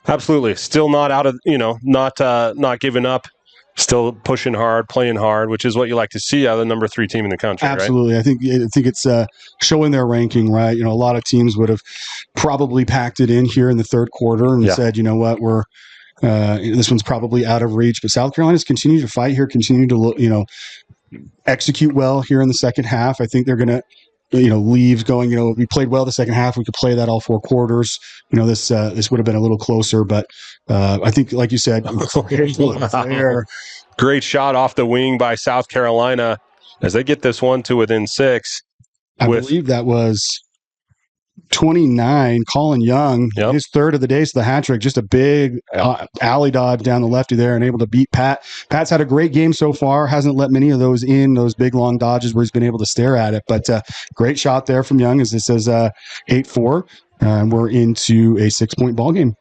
Absolutely. Still not out of, not giving up. Still pushing hard, playing hard, which is what you like to see out of the number 3 team in the country. Absolutely. Right? I think it's showing their ranking, right? A lot of teams would have probably packed it in here in the third quarter and said, you know what, we're this one's probably out of reach. But South Carolina's continued to fight here, continue to execute well here in the second half. I think they're going to leave going, we played well the second half. We could play that all 4 quarters. This would have been a little closer, but I think, like you said, great shot off the wing by South Carolina as they get this one to within 6. I believe that was 29, Colin Young, his third of the day, so the hat trick, just a big alley dodge down the lefty there and able to beat Pat. Pat's had a great game so far, hasn't let many of those in, those big long dodges where he's been able to stare at it, but great shot there from Young as it says 8-4, and we're into a 6-point ball game.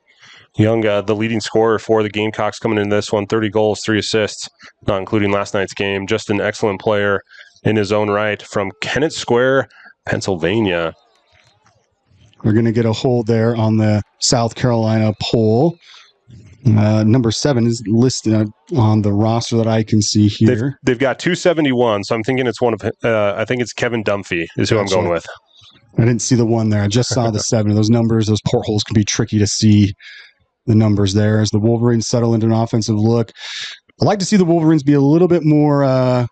Young, the leading scorer for the Gamecocks coming into this one, 30 goals, 3 assists, not including last night's game. Just an excellent player in his own right from Kennett Square, Pennsylvania. We're going to get a hold there on the South Carolina poll. Number 7 is listed on the roster that I can see here. They've got 271, so I'm thinking it's one of, I think it's Kevin Dunphy is who I'm going with. I didn't see the 1 there. I just saw the 7. Those numbers, those portholes can be tricky to see the numbers there as the Wolverines settle into an offensive look. I'd like to see the Wolverines be a little bit more,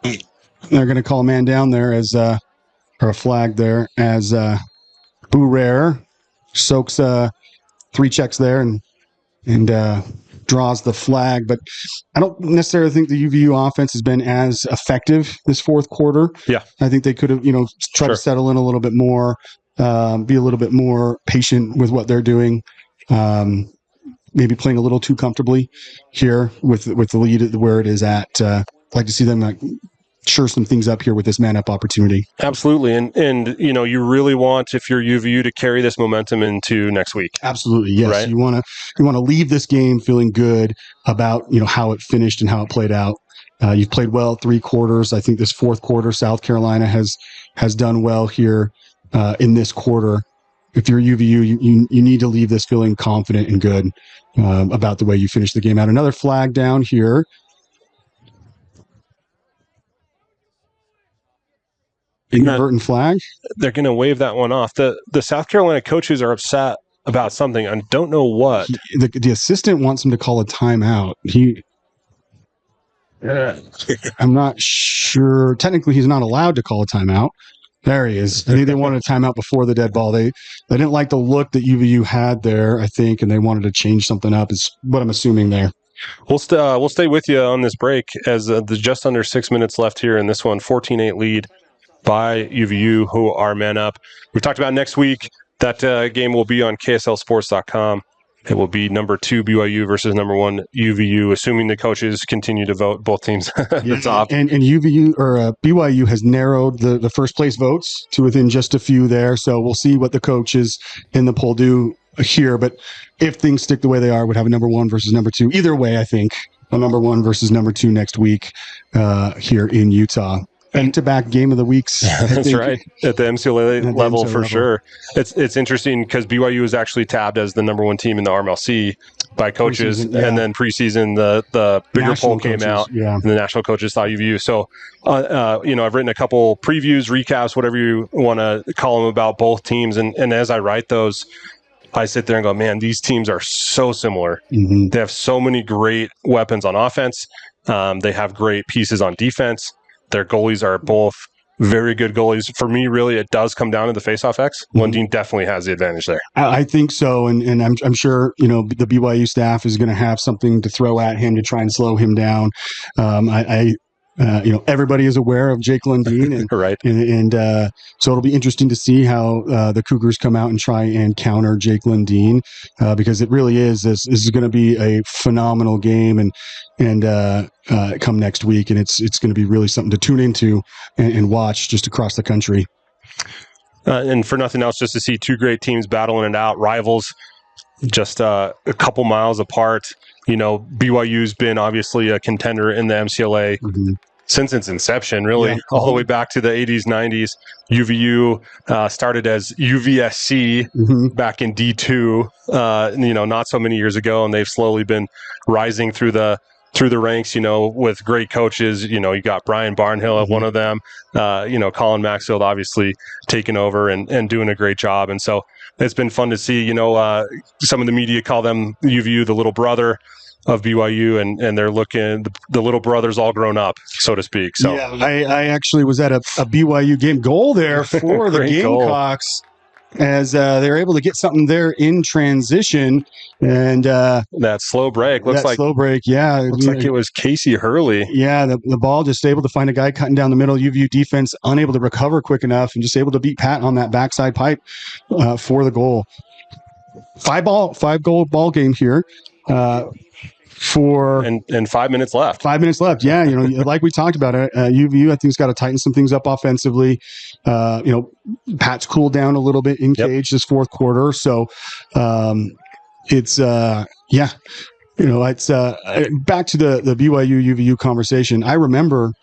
they're going to call a man down there as, or a flag there as, Bourrere soaks 3 checks there and draws the flag. But I don't necessarily think the UVU offense has been as effective this fourth quarter. Yeah. I think they could have, tried to settle in a little bit more, be a little bit more patient with what they're doing. Maybe playing a little too comfortably here with the lead where it is at. I'd like to see them sure some things up here with this man-up opportunity. Absolutely. And you really want, if you're UVU, to carry this momentum into next week. Absolutely, yes. Right? You want to leave this game feeling good about, how it finished and how it played out. You've played well 3 quarters. I think this fourth quarter, South Carolina has done well here in this quarter. If you're UVU, you need to leave this feeling confident and good about the way you finish the game out. Another flag down here. Inadvertent flag. They're going to wave that one off. The South Carolina coaches are upset about something. I don't know what. The assistant wants him to call a timeout. I'm not sure. Technically, he's not allowed to call a timeout. There he is. I think they wanted a timeout before the dead ball. They didn't like the look that UVU had there, I think, and they wanted to change something up, is what I'm assuming there. We'll stay with you on this break as there's just under 6 minutes left here in this one. 14-8 lead by UVU, who are man up. We talked about next week. That game will be on KSLSports.com. It will be number 2 BYU versus number 1 UVU, assuming the coaches continue to vote both teams at the top. And UVU or BYU has narrowed the first place votes to within just a few there. So we'll see what the coaches in the poll do here. But if things stick the way they are, would have a number 1 versus number 2. Either way, I think a number 1 versus number 2 next week here in Utah. Back-to-back game of the weeks. That's right. At the MCLA level, for sure. It's interesting because BYU is actually tabbed as the number 1 team in the RMLC by coaches, and then preseason the bigger poll came out, and the national coaches thought UVU. So, I've written a couple previews, recaps, whatever you want to call them about both teams, and as I write those, I sit there and go, man, these teams are so similar. Mm-hmm. They have so many great weapons on offense. They have great pieces on defense. Their goalies are both very good goalies. For me, really, it does come down to the faceoff X. Lundin definitely has the advantage there. I think so, and I'm sure the BYU staff is going to have something to throw at him to try and slow him down. I everybody is aware of Jake Lundeen, and Right. and so it'll be interesting to see how the Cougars come out and try and counter Jake Lundeen, because it really is this is going to be a phenomenal game, and come next week, and it's going to be really something to tune into and watch just across the country. And for nothing else, just to see two great teams battling it out, rivals, just a couple miles apart. BYU's been obviously a contender in the MCLA since its inception, really, all the way back to the 80s, 90s. UVU started as UVSC back in D2, not so many years ago, and they've slowly been rising through the ranks, with great coaches. You got Brian Barnhill at one of them, Colin Maxfield obviously taking over and doing a great job. And so it's been fun to see, some of the media call them UVU, the little brother of BYU, and they're looking, the little brother's all grown up, so to speak. So yeah, I actually was at a BYU game goal there for the Gamecocks as they were able to get something there in transition. And that slow break looks like it was Casey Hurley. Yeah, the ball just able to find a guy cutting down the middle. UVU defense unable to recover quick enough and just able to beat Pat on that backside pipe for the goal. 5-goal ball game here. And 5 minutes left. 5 minutes left. Yeah, like we talked about it, UVU I think has got to tighten some things up offensively. Pat's cooled down a little bit in cage this fourth quarter, so it's it's back to the BYU UVU conversation. I remember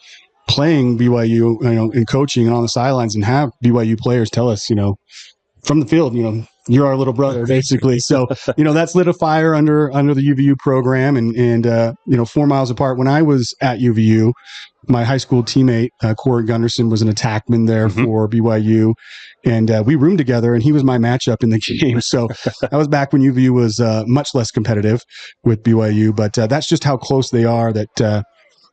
playing BYU, in coaching and on the sidelines, and have BYU players tell us, from the field, you're our little brother, basically. So, that's lit a fire under the UVU program, and 4 miles apart. When I was at UVU, my high school teammate, Corey Gunderson, was an attackman there for BYU, and we roomed together, and he was my matchup in the game. So that was back when UVU was much less competitive with BYU, but that's just how close they are, that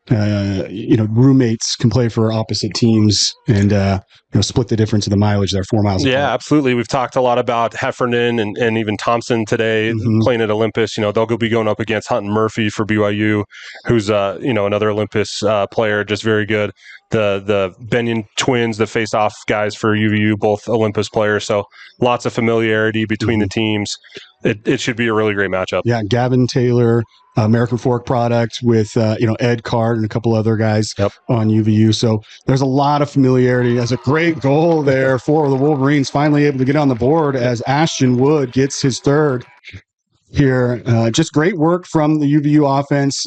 roommates can play for opposite teams and split the difference of the mileage there 4 miles apart. Yeah, absolutely. We've talked a lot about Heffernan and even Thompson today playing at Olympus. They'll be going up against Hunt and Murphy for BYU, who's another Olympus player, just very good. The Benyon twins, the face-off guys for UVU, both Olympus players. So lots of familiarity between the teams. It should be a really great matchup. Yeah, Gavin Taylor, American Fork product with Ed Card and a couple other guys on UVU. So there's a lot of familiarity. There's a great goal there for the Wolverines, finally able to get on the board as Ashton Wood gets his third here. Just great work from the UVU offense.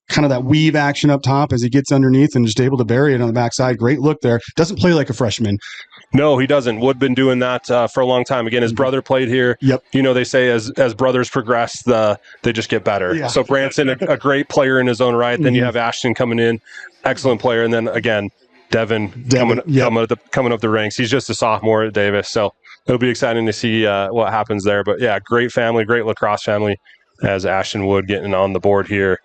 Kind of that weave action up top as he gets underneath and just able to bury it on the backside. Great look there. Doesn't play like a freshman. No, he doesn't. Wood been doing that for a long time. Again, his brother played here. Yep. They say as brothers progress, they just get better. Yeah. So Branson, a great player in his own right. Then you have Ashton coming in, excellent player, and then again Devin coming up the ranks. He's just a sophomore at Davis, so it'll be exciting to see what happens there. But yeah, great family, great lacrosse family, as Ashton Wood getting on the board here.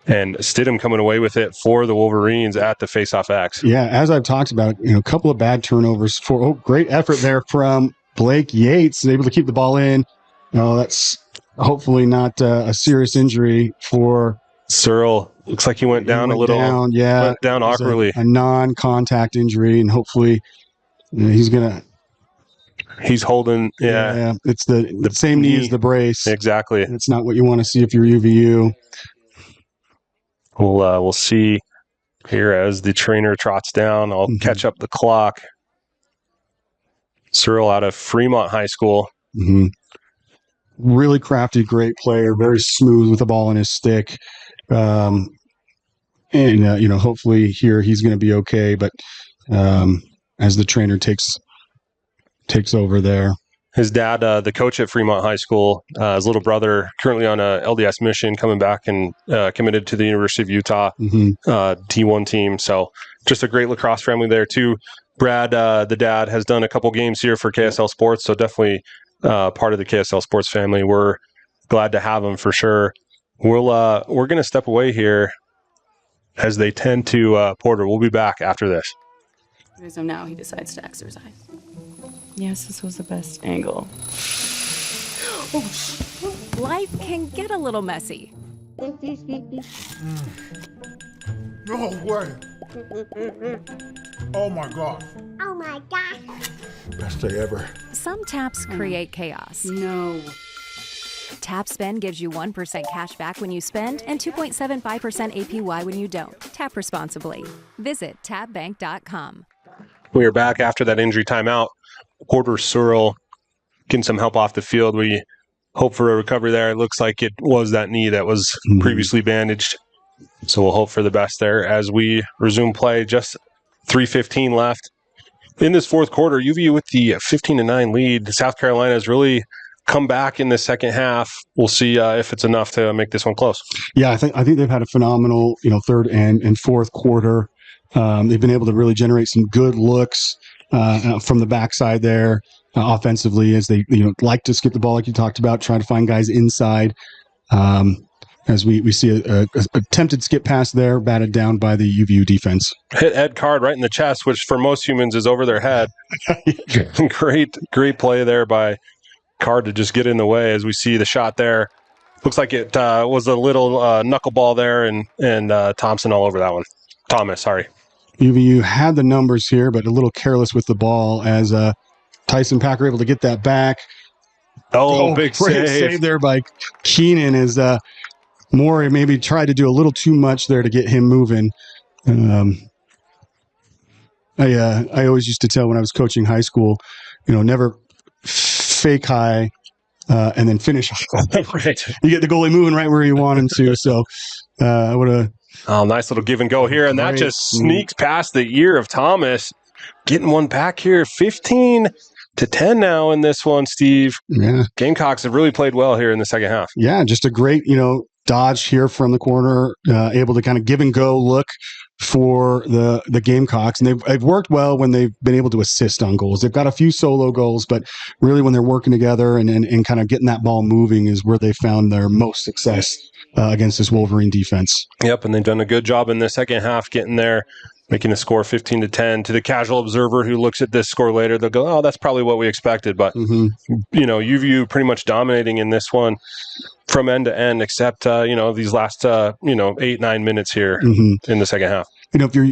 And Stidham coming away with it for the Wolverines at the Face-Off X. Yeah, as I've talked about, a couple of bad turnovers great effort there from Blake Yates, able to keep the ball in. That's hopefully not a serious injury for Searle. Looks like he went down a little. Went down awkwardly. A non-contact injury, and hopefully he's holding. Yeah, it's the same knee as the brace. Exactly. It's not what you want to see if you're UVU. We'll see here as the trainer trots down. I'll catch up the clock. Searle out of Fremont High School. Really crafty, great player, very smooth with the ball in his stick. And hopefully here he's going to be okay. But as the trainer takes over there. His dad, the coach at Fremont High School, his little brother, currently on a LDS mission, coming back and committed to the University of Utah T1 team. So just a great lacrosse family there too. Brad, the dad, has done a couple games here for KSL Sports, so definitely part of the KSL Sports family. We're glad to have him for sure. We're going to step away here as they tend to Porter. We'll be back after this. So now he decides to exercise. Yes, this was the best angle. Life can get a little messy. No way. Oh my God. Oh my gosh. Best day ever. Some taps create chaos. No. Tap Spend gives you 1% cash back when you spend and 2.75% APY when you don't. Tap responsibly. Visit tapbank.com. We are back after that injury timeout. Porter Searle getting some help off the field. We hope for a recovery there. It looks like it was that knee that was previously bandaged. So we'll hope for the best there as we resume play. Just 3:15 left. In this fourth quarter, UVU with the 15-9 lead. South Carolina has really come back in the second half. We'll see if it's enough to make this one close. Yeah, I think they've had a phenomenal, third and fourth quarter. They've been able to really generate some good looks from the backside there offensively, as they like to skip the ball like you talked about, trying to find guys inside. As we see a attempted skip pass there, batted down by the UVU defense. Hit Ed Card right in the chest, which for most humans is over their head. Great play there by Card to just get in the way as we see the shot there. Looks like it was a little knuckleball there, and Thompson all over that one. Thomas, sorry. UVU had the numbers here, but a little careless with the ball as Tyson Packer able to get that back. Oh, big save there by Keenan as Morey maybe tried to do a little too much there to get him moving. I always used to tell when I was coaching high school, never fake high and then finish high. Right. You get the goalie moving right where you want him to. So I would have. Oh, nice little give and go here, and that just sneaks past the ear of Thomas. Getting one back here, 15-10 now in this one, Steve. Yeah. Gamecocks have really played well here in the second half. Yeah, just a great, dodge here from the corner, able to kind of give and go look for the Gamecocks. And they've worked well when they've been able to assist on goals. They've got a few solo goals, but really when they're working together and kind of getting that ball moving is where they found their most success against this Wolverine defense. Yep, and they've done a good job in the second half getting there, making the score 15-10. To the casual observer who looks at this score later, they'll go, oh, that's probably what we expected. But, UVU pretty much dominating in this one from end to end, except, these last, 8-9 minutes here in the second half. If you're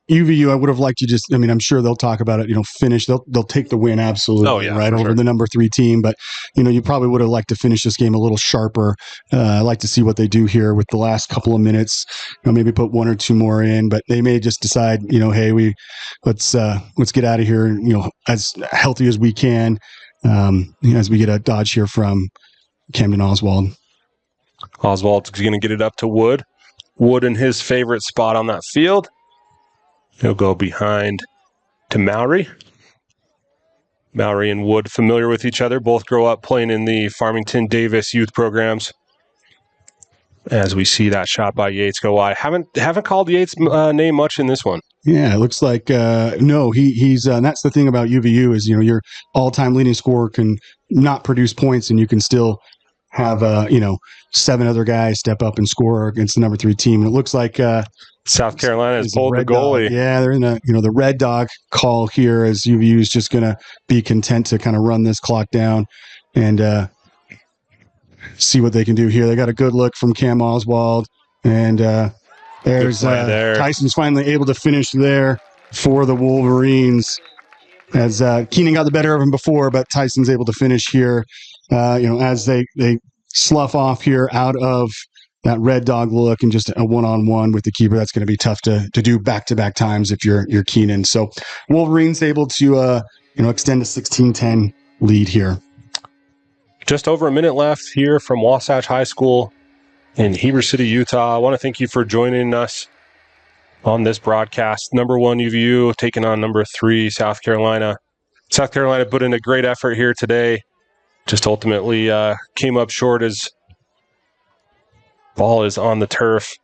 UVU, I would have liked to I'm sure they'll talk about it, finish. They'll take the win, absolutely, over the number 3 team. But, you probably would have liked to finish this game a little sharper. I like to see what they do here with the last couple of minutes, maybe put 1 or 2 more in. But they may just decide, hey, let's get out of here, as healthy as we can, as we get a dodge here from Camden Oswald. Oswald's going to get it up to Wood. Wood in his favorite spot on that field. He'll go behind to Mowry. Mowry and Wood familiar with each other. Both grow up playing in the Farmington Davis youth programs. As we see that shot by Yates go wide. Haven't called Yates' name much in this one. Yeah, it looks like no. He's and that's the thing about UVU is your all-time leading scorer can not produce points and you can still have 7 other guys step up and score against the number 3 team. And it looks like South Carolina has pulled the goalie. Yeah, they're in the red dog call here as UVU is just going to be content to kind of run this clock down and see what they can do here. They got a good look from Cam Oswald, and there's Tyson's finally able to finish there for the Wolverines as Keenan got the better of him before, but Tyson's able to finish here. As they slough off here out of that red dog look and just a one-on-one with the keeper. That's going to be tough to do back-to-back times if you're Keenan. So Wolverines able to extend a 16-10 lead here. Just over a minute left here from Wasatch High School in Heber City, Utah. I want to thank you for joining us on this broadcast. Number 1 UVU taking on number 3 South Carolina. South Carolina put in a great effort here today. Just ultimately came up short as ball is on the turf.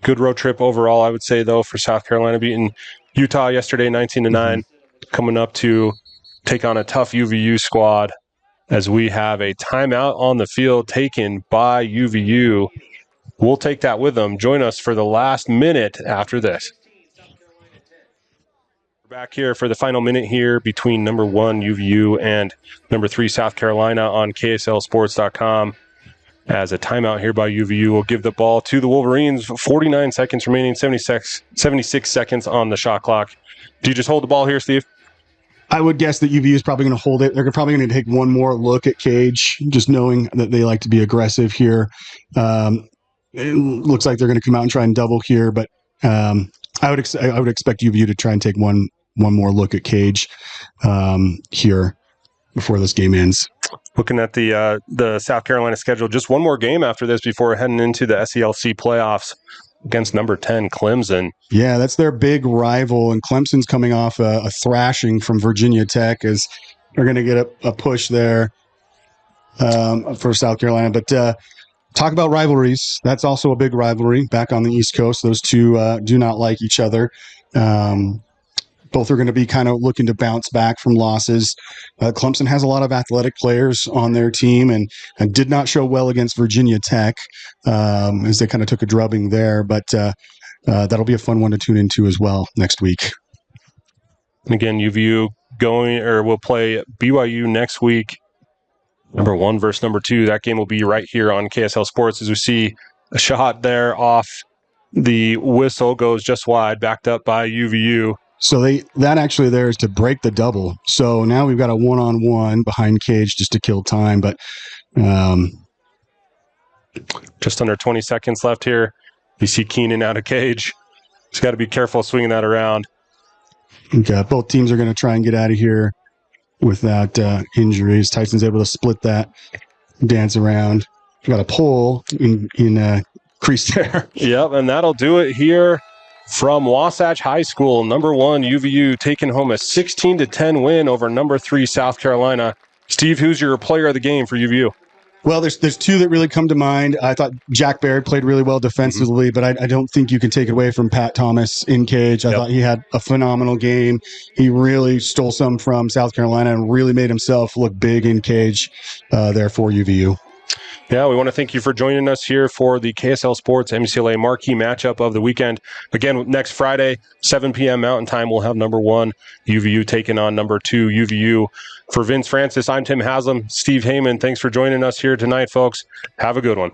Good road trip overall, I would say, though, for South Carolina, beating Utah yesterday 19-9, coming up to take on a tough UVU squad as we have a timeout on the field taken by UVU. We'll take that with them. Join us for the last minute after this. We're back here for the final minute here between number 1 UVU and number 3 South Carolina on KSLSports.com. as a timeout here by UVU will give the ball to the Wolverines. 49 seconds remaining, 76 seconds on the shot clock. Do you just hold the ball here, Steve? I would guess that UVU is probably going to hold it. They're probably going to take one more look at Cage, just knowing that they like to be aggressive here. It looks like they're going to come out and try and double here, but I would expect UVU to try and take one more look at Cage here before this game ends. Looking at the South Carolina schedule, just one more game after this before heading into the SELC playoffs against number 10 Clemson. Yeah, that's their big rival, and Clemson's coming off a thrashing from Virginia Tech as they're going to get a push there for South Carolina. But talk about rivalries. That's also a big rivalry back on the East Coast. Those two do not like each other. Both are going to be kind of looking to bounce back from losses. Clemson has a lot of athletic players on their team and did not show well against Virginia Tech as they kind of took a drubbing there. But that'll be a fun one to tune into as well next week. And again, UVU will play BYU next week. Number 1 versus number 2. That game will be right here on KSL Sports as we see a shot there off the whistle goes just wide, backed up by UVU. So that actually there is to break the double. So now we've got a 1-on-1 behind Cage just to kill time. But just under 20 seconds left here. You see Keenan out of Cage. He's got to be careful swinging that around. Okay, both teams are going to try and get out of here without injuries. Tyson's able to split that, dance around. We got a pull in crease there. Yep, and that'll do it here. From Wasatch High School, number 1 UVU taking home a 16-10 win over number 3 South Carolina. Steve, who's your player of the game for UVU? Well, there's two that really come to mind. I thought Jack Baird played really well defensively, but I don't think you can take it away from Pat Thomas in Cage. I thought he had a phenomenal game. He really stole some from South Carolina and really made himself look big in Cage there for UVU. Yeah, we want to thank you for joining us here for the KSL Sports MCLA marquee matchup of the weekend. Again, next Friday, 7 p.m. Mountain Time, we'll have number 1 UVU taking on number 2 UVU. For Vince Francis, I'm Tim Haslam. Steve Heyman, thanks for joining us here tonight, folks. Have a good one.